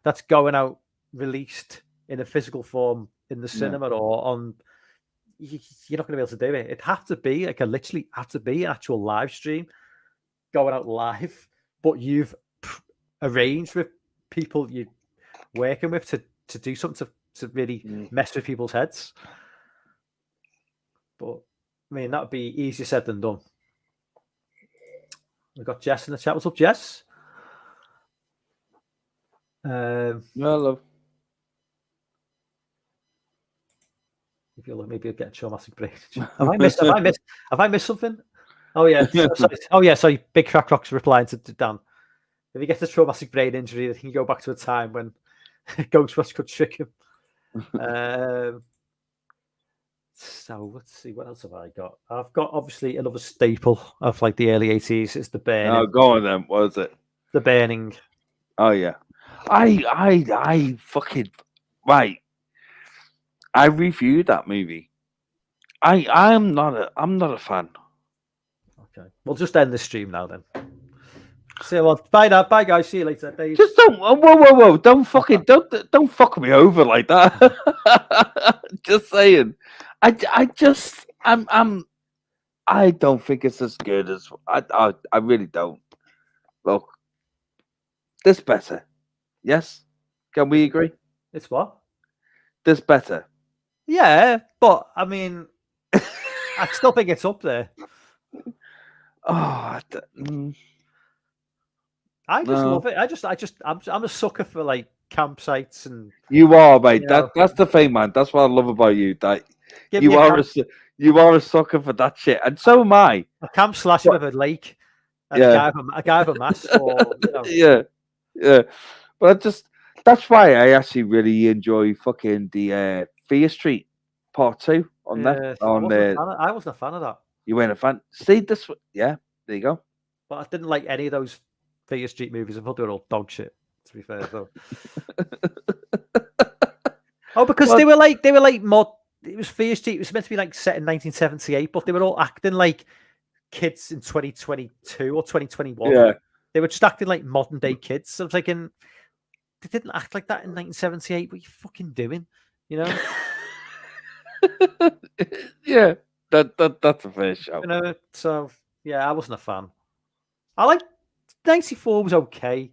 that's going out released in a physical form in the cinema or on, you're not going to be able to do it. It'd have to be like literally had to be an actual live stream going out live, but you've arranged with people you're working with to do something to really mess with people's heads. But I mean, that would be easier said than done. We've got Jess in the chat. What's up, Jess? Love. Maybe you'll get a traumatic brain injury. Have I missed something? Oh yeah. Sorry. Big Crack Rock's replying to Dan. If he gets a traumatic brain injury, he can go back to a time when Ghostbusters could trick him. So let's see, what else have I got? I've got obviously another staple of like the early 80s is The Burning. Oh, go on then. What is it? The Burning. Oh yeah. I fucking right. I reviewed that movie. I'm not a fan. Okay. We'll just end the stream now then. See, well, bye now. Bye guys. See you later. Dave. Just don't whoa. Don't fuck me over like that. Just saying. I don't think it's as good as I really don't. Look, this better. Yes? Can we agree? It's what? This better. Yeah, but I mean, I still think it's up there. Oh, I just love it. I'm a sucker for like campsites and. You are, mate. That's the thing, man. That's what I love about you. That you are a sucker for that shit, and so am I. A camp slash with a lake, and a guy with a mask. Yeah. But that's why I actually really enjoy fucking the Fear Street Part 2 on that. I wasn't a fan of that. You weren't a fan. See this? Yeah, there you go. But I didn't like any of those Fear Street movies. I thought they were all dog shit. To be fair, though. Because they were like mod. It was Fear Street. It was meant to be like set in 1978, but they were all acting like kids in 2022 or 2021. Yeah, they were just acting like modern day kids. So I was thinking, they didn't act like that in 1978. What are you fucking doing? You know? Yeah, that's a fair show. You know, so yeah, I wasn't a fan. I like 94 was okay.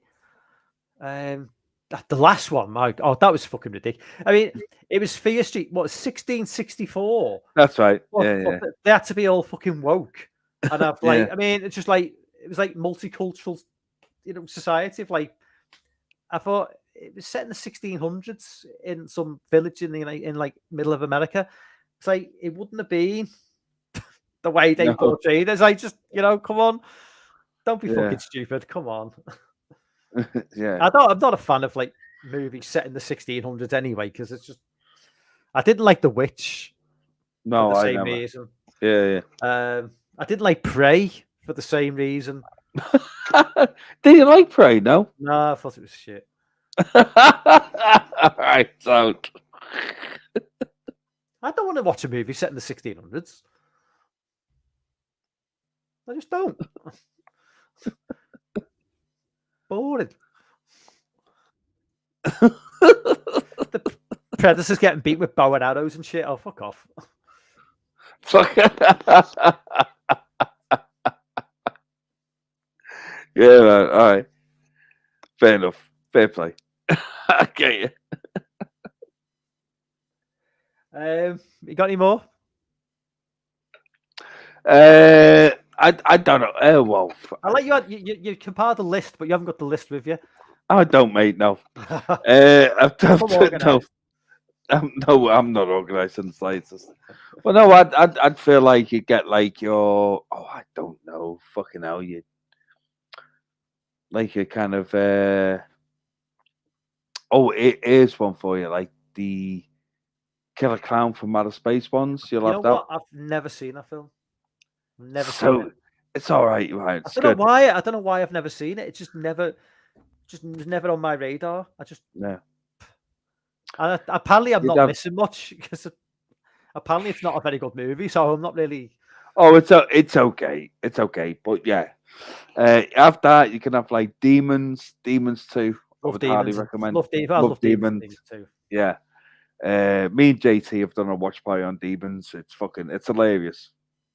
The last one, that was fucking ridiculous. I mean, it was Fear Street, 1664? That's right. They had to be all fucking woke. And I've I mean, it's just like, it was like multicultural, society of like, I thought it was set in the 1600s in some village in like middle of America. It's like, it wouldn't have been the way they portrayed it. It's like, just, come on. Don't be fucking stupid. Come on. Yeah, I'm not a fan of like movies set in the 1600s anyway, because it's just, I didn't like The Witch. No, for the same reason. Yeah. I didn't like Prey for the same reason. Did you like Prey? No, I thought it was shit. I don't. I don't want to watch a movie set in the 1600s. I just don't. Boring. The Predator's getting beat with bow and arrows and shit. Oh, fuck off. Yeah, man. All right. Fair enough. Fair play. I get you. You got any more? I don't know. Well, I like you compiled the list, but you haven't got the list with you. I don't, mate. No. No, I'm not organised in the slightest. Well, no, I'd feel like you get like your. Oh, I don't know. Fucking hell, you. Like a kind of. Oh, it is one for you, like the Killer Clown from Outer Space ones. You'll have that. What? I've never seen that film. Never seen it. It's all right, right? I don't know why. I don't know why I've never seen it. It just was never on my radar. Yeah. And apparently, I'm not missing much because apparently it's not a very good movie. So I'm not really. Oh, it's okay. It's okay, but yeah. After that, you can have like Demons 2. I would highly recommend. Love Demons too. Yeah. Me and JT have done a watch party on Demons. It's hilarious.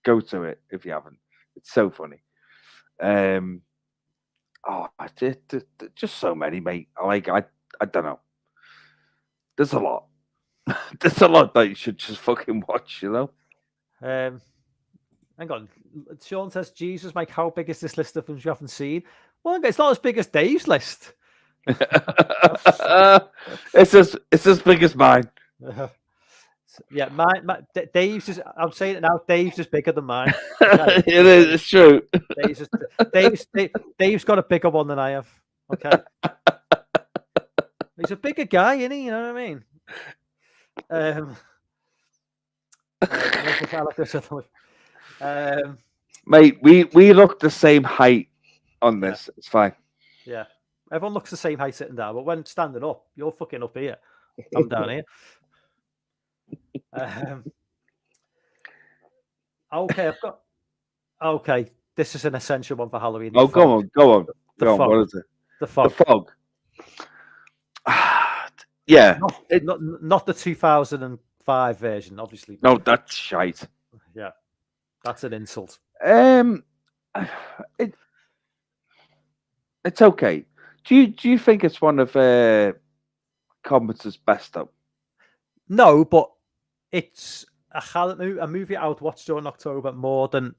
Go to it if you haven't. It's so funny. Just so many, mate. I don't know. There's a lot. There's a lot that you should just fucking watch, Hang on. Sean says, Jesus, Mike, how big is this list of films you haven't seen? Well, it's not as big as Dave's list. It's as big as mine. Yeah, Dave's just. I'm saying it now. Dave's just bigger than mine. It is. It's true. Dave's got a bigger one than I have. Okay. He's a bigger guy, isn't he? You know what I mean? Mate, we look the same height on this. Yeah. It's fine. Yeah. Everyone looks the same height sitting down, but when standing up, you're fucking up here. I'm down here. Okay, Okay, this is an essential one for Halloween. Go on. Go on. What is it? The Fog. The Fog. Yeah. Not the 2005 version, obviously. No, that's shite. Yeah. That's an insult. It's okay. Do you think it's one of Carpenter's best though? No, but it's a movie I would watch during October more than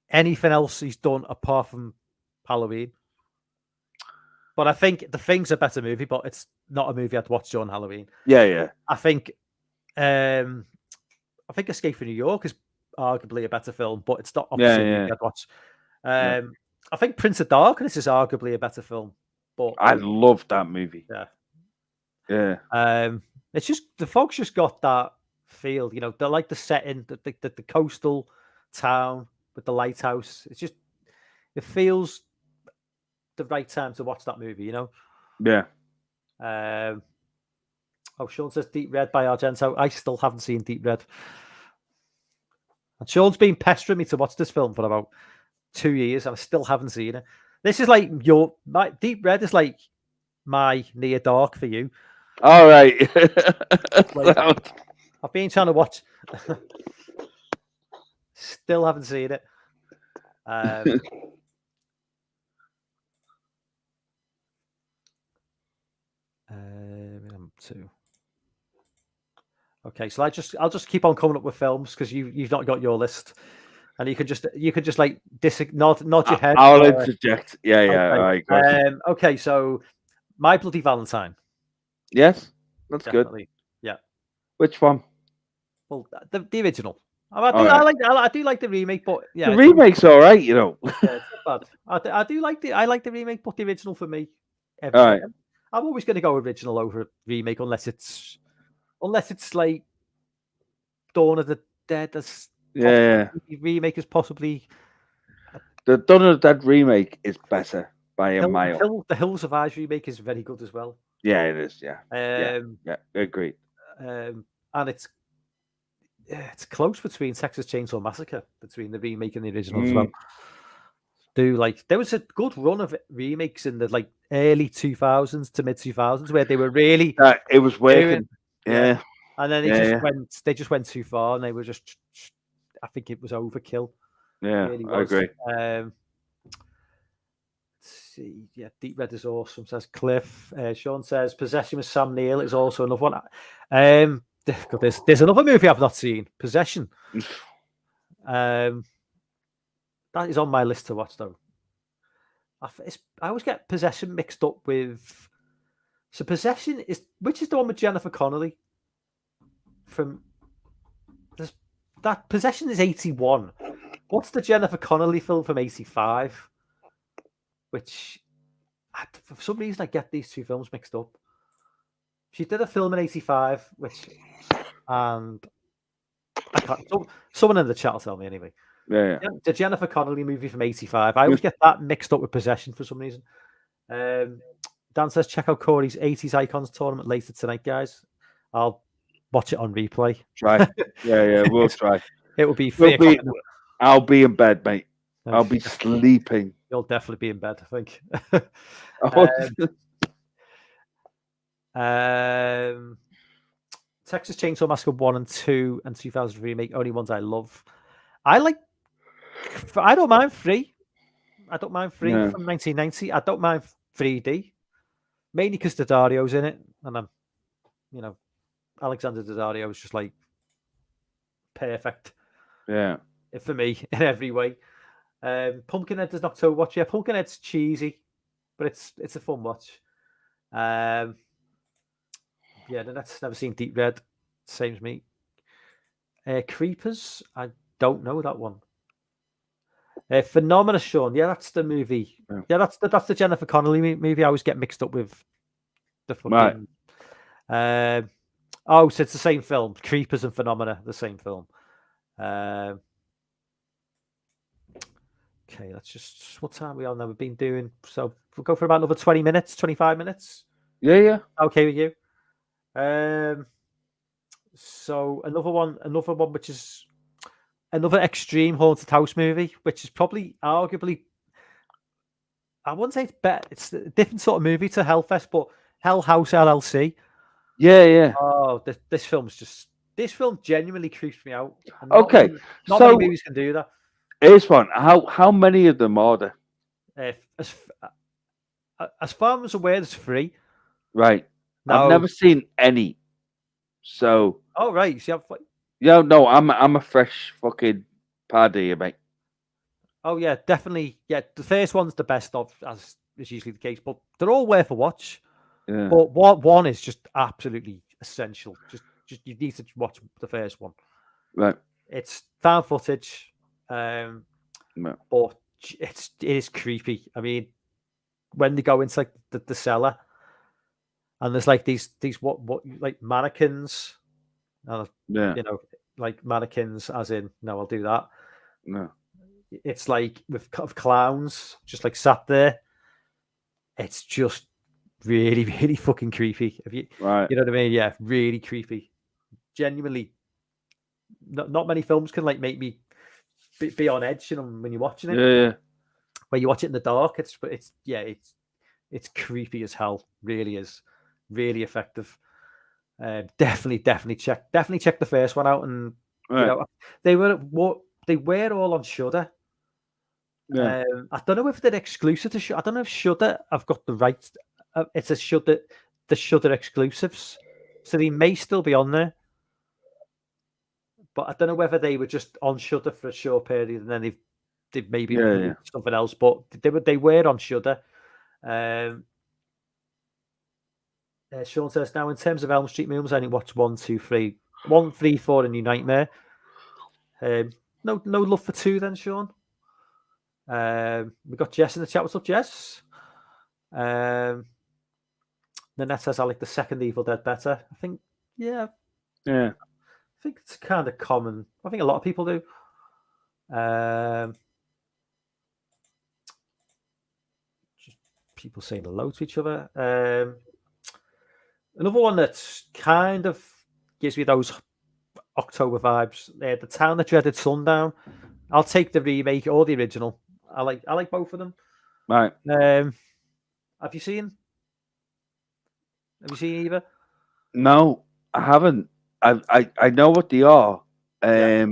anything else he's done apart from Halloween. But I think The Thing's a better movie, but it's not a movie I'd watch during Halloween. Yeah. I think Escape from New York is arguably a better film, but it's not obviously a movie I'd watch. I think Prince of Darkness is arguably a better film, but I love that movie. Yeah. It's just The Fog's just got that feel, you know. They're like the setting, the coastal town with the lighthouse. It feels the right time to watch that movie, you know. Yeah. Sean says Deep Red by Argento. I still haven't seen Deep Red. And Sean's been pestering me to watch this film for about 2 years, and I still haven't seen it. This is like my Deep Red is like my Near Dark for you. All right. I've been trying to watch. Still haven't seen it. Okay, so I'll just keep on coming up with films because you've not got your list, and you could just like nod your head. I'll interject. Yeah. Okay. Okay, so My Bloody Valentine. Yes, that's definitely. Good. Yeah. Which one? Well, the original. I do like the remake, but yeah, the remake's all right, you know. Yeah, it's not bad. I like the remake, but the original for me. All right. I'm always going to go original over remake unless it's like Dawn of the Dead. Remake is possibly the Dawn of the Dead remake is better by a mile. The Hills of Eyes remake is very good as well. Yeah, it is. Yeah. Agreed. And it's close between Texas Chainsaw Massacre, between the remake and the original as well. There was a good run of remakes in the like early 2000s to mid 2000s where they were really it was working. Yeah. And then they just went too far, and they were just, I think it was overkill. Yeah, really I agree. Let's see, Deep Red is awesome, says Cliff. Sean says Possession with Sam Neill is also another one. There's another movie I've not seen, Possession. That is on my list to watch though. I always get Possession mixed up with. So Possession which is the one with Jennifer Connelly? That Possession is 81. What's the Jennifer Connelly film from 85? Which, for some reason, I get these two films mixed up. She did a film in 85, and I can't. Someone in the chat will tell me anyway. Yeah. The Jennifer Connelly movie from 85. I always get that mixed up with Possession for some reason. Dan says, check out Corey's 80s Icons tournament later tonight, guys. I'll watch it on replay. Try. Yeah, we'll try. It will be 3 o'clock. I'll be in bed, mate. I'll be sleeping. You'll definitely be in bed, I think. Texas Chainsaw Massacre 1 and 2 and 2000 remake, only ones I love. I don't mind 3. I don't mind 3 from 1990. I don't mind 3D. Mainly because Daddario's in it. And Alexander Daddario is just like perfect. Yeah. For me, in every way. Pumpkinhead does October watch. Yeah, Pumpkinhead's cheesy, but it's a fun watch. The Net's never seen Deep Red. Same as me. Creepers. I don't know that one. Phenomena, Sean. Yeah, that's the movie. Yeah, that's the Jennifer Connelly movie. I always get mixed up with the fucking. Right. So it's the same film. Creepers and Phenomena, the same film. Okay, let's just. What time are we on now? We've been doing. So we'll go for about another 20 minutes, 25 minutes. Yeah. Okay with you. So another one, which is another extreme haunted house movie, which is probably arguably, I wouldn't say it's better. It's a different sort of movie to Hellfest, but Hell House LLC. Yeah. Oh, this film genuinely creeps me out. Okay, not many movies can do that. Here's one. How many of them are there? As far as I'm aware, there's 3. Right. No. I've never seen any. So. Oh right. See, no. I'm a fresh fucking paddy, mate. Oh yeah, definitely. Yeah, the first one's the best of, as is usually the case, but they're all worth a watch. Yeah. But one is just absolutely essential. Just you need to watch the first one. Right. It's found footage, no. but it is creepy. I mean, when they go into like the cellar, and there's like these what like mannequins, like mannequins, as in no, I'll do that. No. It's like with clowns just like sat there. It's just really, really fucking creepy. Right. You know what I mean? Yeah, really creepy. Genuinely, not many films can like make me be on edge, when you're watching it. Yeah. When you watch it in the dark, it's creepy as hell. Really is, really effective. Definitely check the first one out, and they were all on Shudder. Yeah. I don't know if they're exclusive to Shudder. I don't know if Shudder have got the rights. It's the Shudder exclusives, so they may still be on there. But I don't know whether they were just on Shudder for a short period and then they've maybe something else. But they were on Shudder. Sean says now, in terms of Elm Street movies, I only watched 1, 2, 3, 1, 3, 4, and New Nightmare. No love for 2 then, Sean. We got Jess in the chat. What's up, Jess? Nanette says I like the second Evil Dead better. I think, yeah. I think it's kind of common. I think a lot of people do. Just people saying hello to each other. Another one that kind of gives me those October vibes. The Town That Dreaded Sundown. I'll take the remake or the original. I like both of them. Right. Have you seen either? No, I haven't. I know what they are. But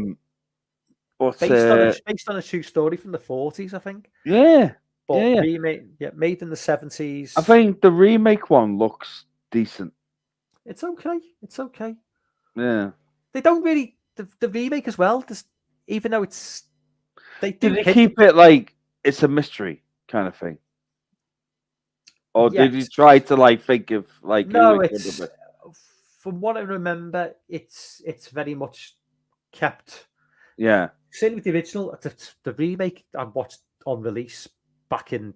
based on a true story from the 40s, I think. Yeah. But remake, made in the 70s. I think the remake one looks decent. It's okay. Yeah. They don't really the remake as well. Even though it's they keep it like it's a mystery kind of thing, or did you try to like think of like no? It's from what I remember, it's very much kept. Yeah. Same with the original. The remake I watched on release back in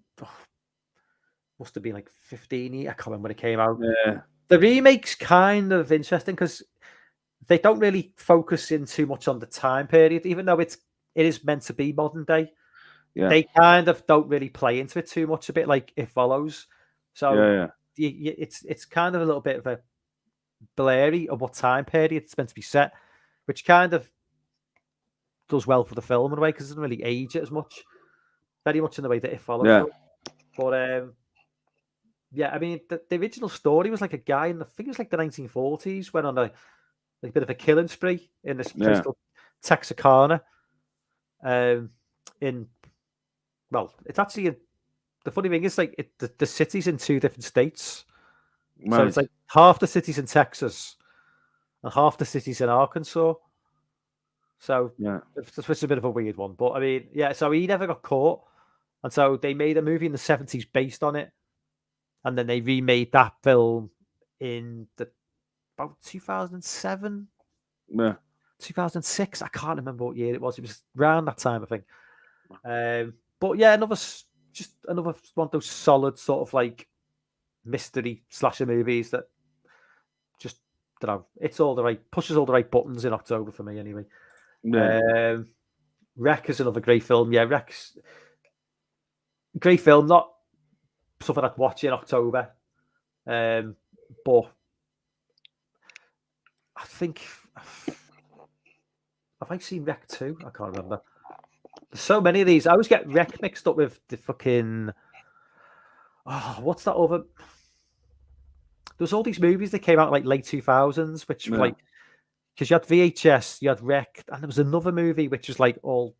must have been like 15 years. I can't remember when it came out. Yeah. The remake's kind of interesting because they don't really focus in too much on the time period, even though it is meant to be modern day. Yeah. They kind of don't really play into it too much. A bit like It Follows. So it's kind of a little bit of a blurry of what time period it's meant to be set, which kind of does well for the film in a way because it doesn't really age it as much. Very much in the way that It Follows. Yeah. But I mean, the original story was like a guy in I think it was like the 1940s went on a bit of a killing spree in this place called Texarkana. It's actually the funny thing is like the city's in 2 different states, so it's like half the city's in Texas and half the city's in Arkansas. So it's a bit of a weird one, but I mean, so he never got caught, and so they made a movie in the 70s based on it. And then they remade that film in about 2007. Yeah. 2006. I can't remember what year it was. It was around that time, I think. But yeah, another one of those solid sort of like mystery slasher movies that just, I don't know, pushes all the right buttons in October for me anyway. Yeah. Wreck is another great film. Yeah, Wreck's great film. Not something I'd watch in October, but I think have I seen Wreck 2? I can't remember. There's so many of these. I always get Wreck mixed up with the fucking. Oh, what's that other? There's all these movies that came out like late 2000s, which were like, because you had VHS, you had Wreck, and there was another movie which was like all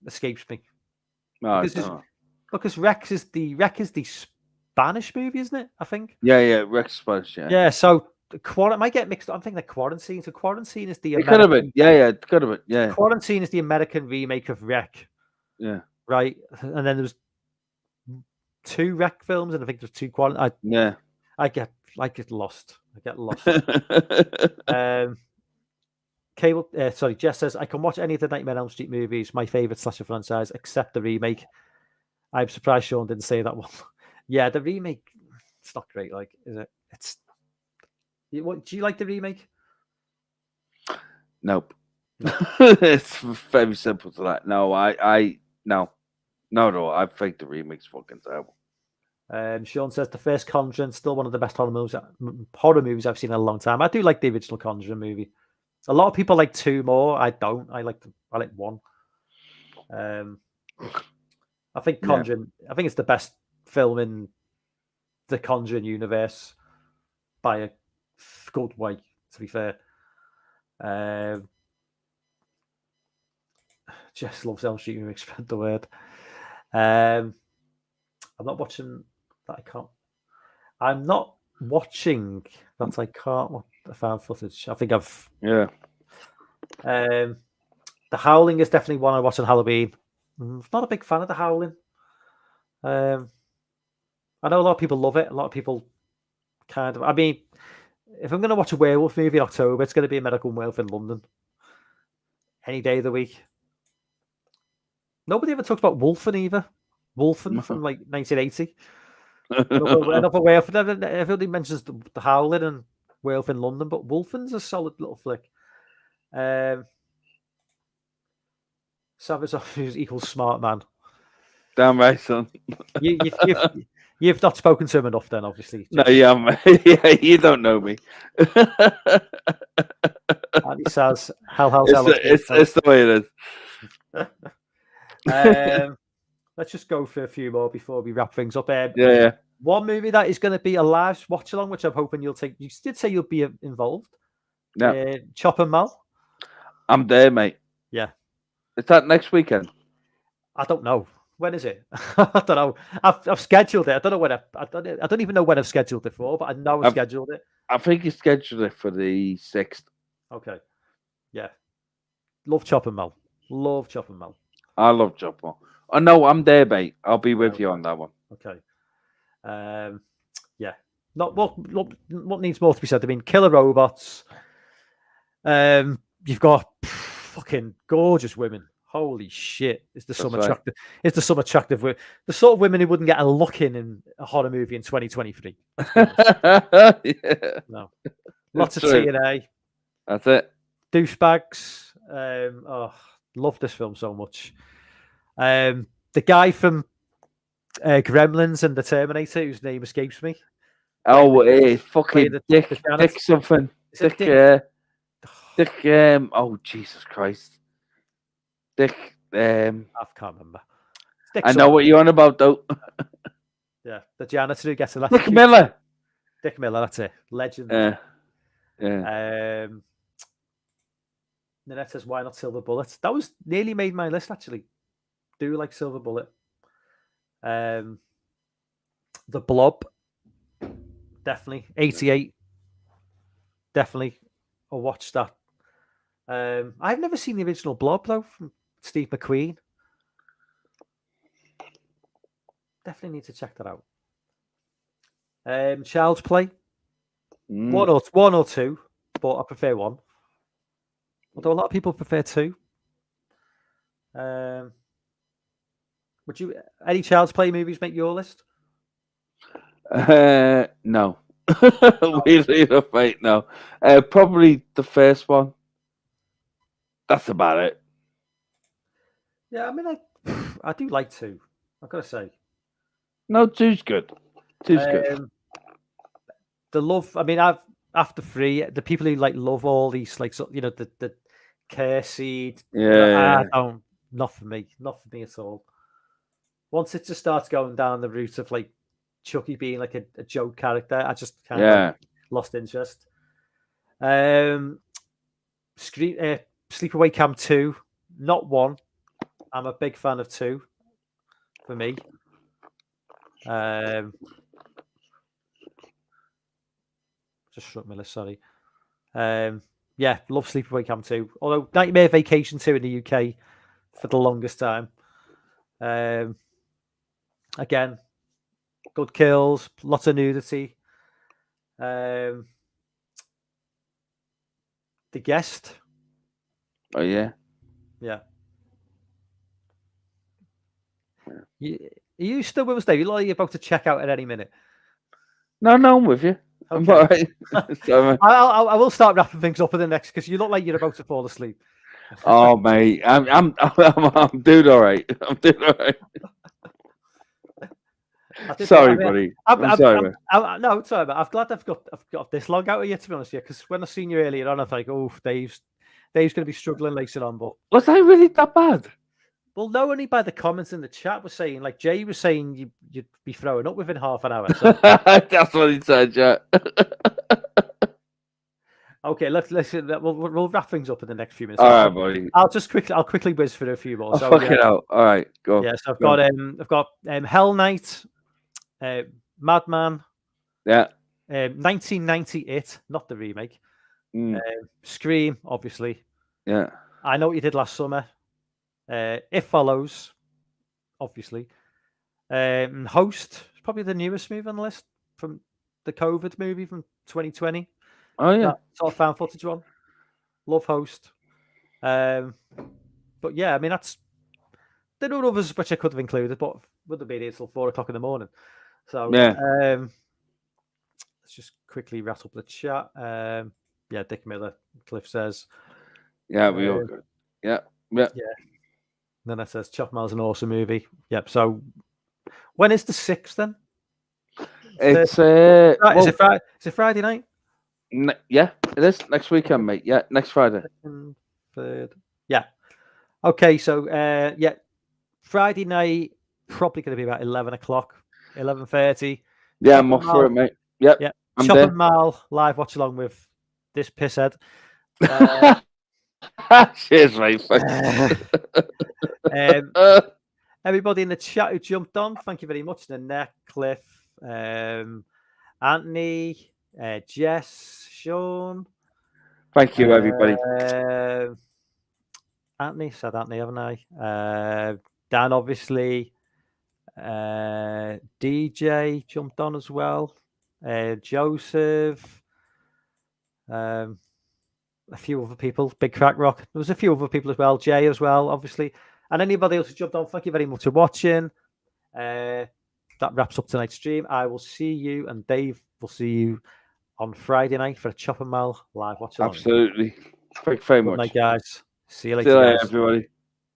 escapes me. Because Wreck is the Spanish movie, isn't it? I think. Yeah, Wreck's Spanish. Yeah. Yeah. So I might get mixed up. I'm thinking the Quarantine. So Quarantine is the. It could have been. Yeah, it could have been. Yeah. Quarantine is the American remake of Wreck. Yeah. Right, and then there was 2 Wreck films, and I think there's 2 Quarantine. Yeah. I get lost. Jess says, I can watch any of the Nightmare on Elm Street movies, my favourite slasher franchise, except the remake. I'm surprised Sean didn't say that one. Yeah, the remake, it's not great, like, is it? Do you like the remake? Nope. It's very simple to that. No, No, I think the remake's fucking terrible. Sean says the first Conjuring, still one of the best horror movies I've seen in a long time. I do like the original Conjuring movie. A lot of people like 2 more. I don't. I like 1. I think Conjuring. Yeah. I think it's the best film in the Conjuring universe by a good way. To be fair, Jess loves Elm Street. You spread the word. I'm not watching that. I'm not watching that. I can't watch the found footage. I think I've. Yeah. The Howling is definitely one I watch on Halloween. I'm not a big fan of The Howling. I know a lot of people love it. A lot of people kind of. I mean, if I'm going to watch a werewolf movie in October, it's going to be American Werewolf in London. Any day of the week. Nobody ever talks about Wolfen either. Wolfen from like 1980. Another werewolf. Everybody mentions the Howling and Werewolf in London, but Wolfen's a solid little flick. Savage equals smart man. Damn right, son. You've not spoken to him enough, then, obviously. No, yeah, you don't know me. And he says, it's the way it is. Let's just go for a few more before we wrap things up. Yeah. One movie that is going to be a live watch along, which I'm hoping you'll take. You did say you'll be involved. Yeah. Chop and Mal. I'm there, mate. Yeah. Is that next weekend? I don't know. When is it? I don't know. I've scheduled it. I don't know when. I don't even know when I've scheduled it for, but I know I've scheduled it. I think you scheduled it for the 6th. Okay. Yeah. Love Chop and Mal. Love Chop and Mal. I love Chop and Mal. Oh no, I'm there, mate. I'll be with you on that one. Okay. Yeah. Not what needs more to be said. I mean, killer robots. You've got fucking gorgeous women. Holy shit! It's the some attractive. It's the some attractive. The sort of women who wouldn't get a look in a horror movie in 2023. Yeah. No. Lots of TNA. That's it. Douchebags. Love this film so much. The guy from Gremlins and the Terminator, whose name escapes me. Oh, fucking Dick something. Dick. Oh, Jesus Christ. Dick. I can't remember. I know what you're on about, though. Yeah, the janitor who gets electrocuted. Dick Miller. Dick Miller, that's it. Legend. Yeah. Nanette says, why not Silver Bullet? That was nearly made my list, actually. Do like Silver Bullet. The Blob. Definitely. 88. Definitely. I'll watch that. I've never seen the original Blob, though, from Steve McQueen. Definitely need to check that out. Child's Play. 1 or 2. but I prefer 1. Although a lot of people prefer 2. Would you any Child's Play movies make your list? No. Weirdly enough, mate, no. Probably the first one. That's about it. Yeah, I mean, I do like 2. I've got to say. No, 2's good. 2's good. The love. I mean, after 3, the people who like love all these like the care seed. Yeah. Not for me at all. Once it just starts going down the route of like Chucky being like a joke character, I just kind of lost interest. Sleepaway Camp 2, not 1. I'm a big fan of 2. For me, just struck my list. Sorry. Yeah, love Sleepaway Camp 2. Although Nightmare Vacation 2 in the UK for the longest time. Again, good kills, lots of nudity. The Guest. Oh yeah. Yeah. Are you still with us, Dave? You're about to check out at any minute. No, I'm with you. Okay. I will start wrapping things up in the next because you look like you're about to fall asleep. Oh mate, I'm doing all right. I'm doing all right. Sorry, buddy. I'm sorry. No, it's all right. I'm glad I've got this long out of you, to be honest with you, because when I seen you earlier on, I was like, oh, Dave's going to be struggling later on. But was I really that bad? Well, no, only by the comments in the chat was saying, like Jay was saying, you'd be throwing up within half an hour. So. That's what he said, yeah. Okay, listen. We'll wrap things up in the next few minutes. All right, buddy. I'll quickly whiz through a few more. So, fuck it out. All right, go. Yeah, so I've got Hell Night, Madman. Yeah. 1990 It, not the remake. Scream, obviously. Yeah. I Know What You Did Last Summer. It Follows, obviously. Host is probably the newest movie on the list from the COVID movie from 2020. Oh yeah, that sort of found footage one. Love Host. But yeah, I mean there are others which I could have included, but would have been here till 4 o'clock in the morning. So yeah. Let's just quickly wrap up the chat. Yeah, Dick Miller, Cliff says. Yeah, we all good. Yeah. Then it says Chop Mile's an awesome movie. Yep. So when is the 6th then? It's is it Friday night? Yeah, it is next weekend, mate. Yeah, next Friday. 2nd, 3rd. Yeah. Okay, so yeah, Friday night probably going to be about 11 o'clock, 11:30. Yeah, I'm off for it, mate. Yep. Yeah. Chop and Mal live watch along with this pisshead. Cheers, mate. Everybody in the chat who jumped on, thank you very much. Nanette, Cliff, Anthony, Jess, Sean. Thank you, everybody. Anthony, said Anthony, haven't I? Dan, obviously. DJ jumped on as well. Joseph. A few other people. Big Crack Rock. There was a few other people as well. Jay as well, obviously. And anybody else who jumped on, thank you very much for watching. That wraps up tonight's stream. I will see you, and Dave will see you on Friday night for a Chop and Mal live watch along. Absolutely. Thank you very much. Good night, guys. See you later, See you later, everybody.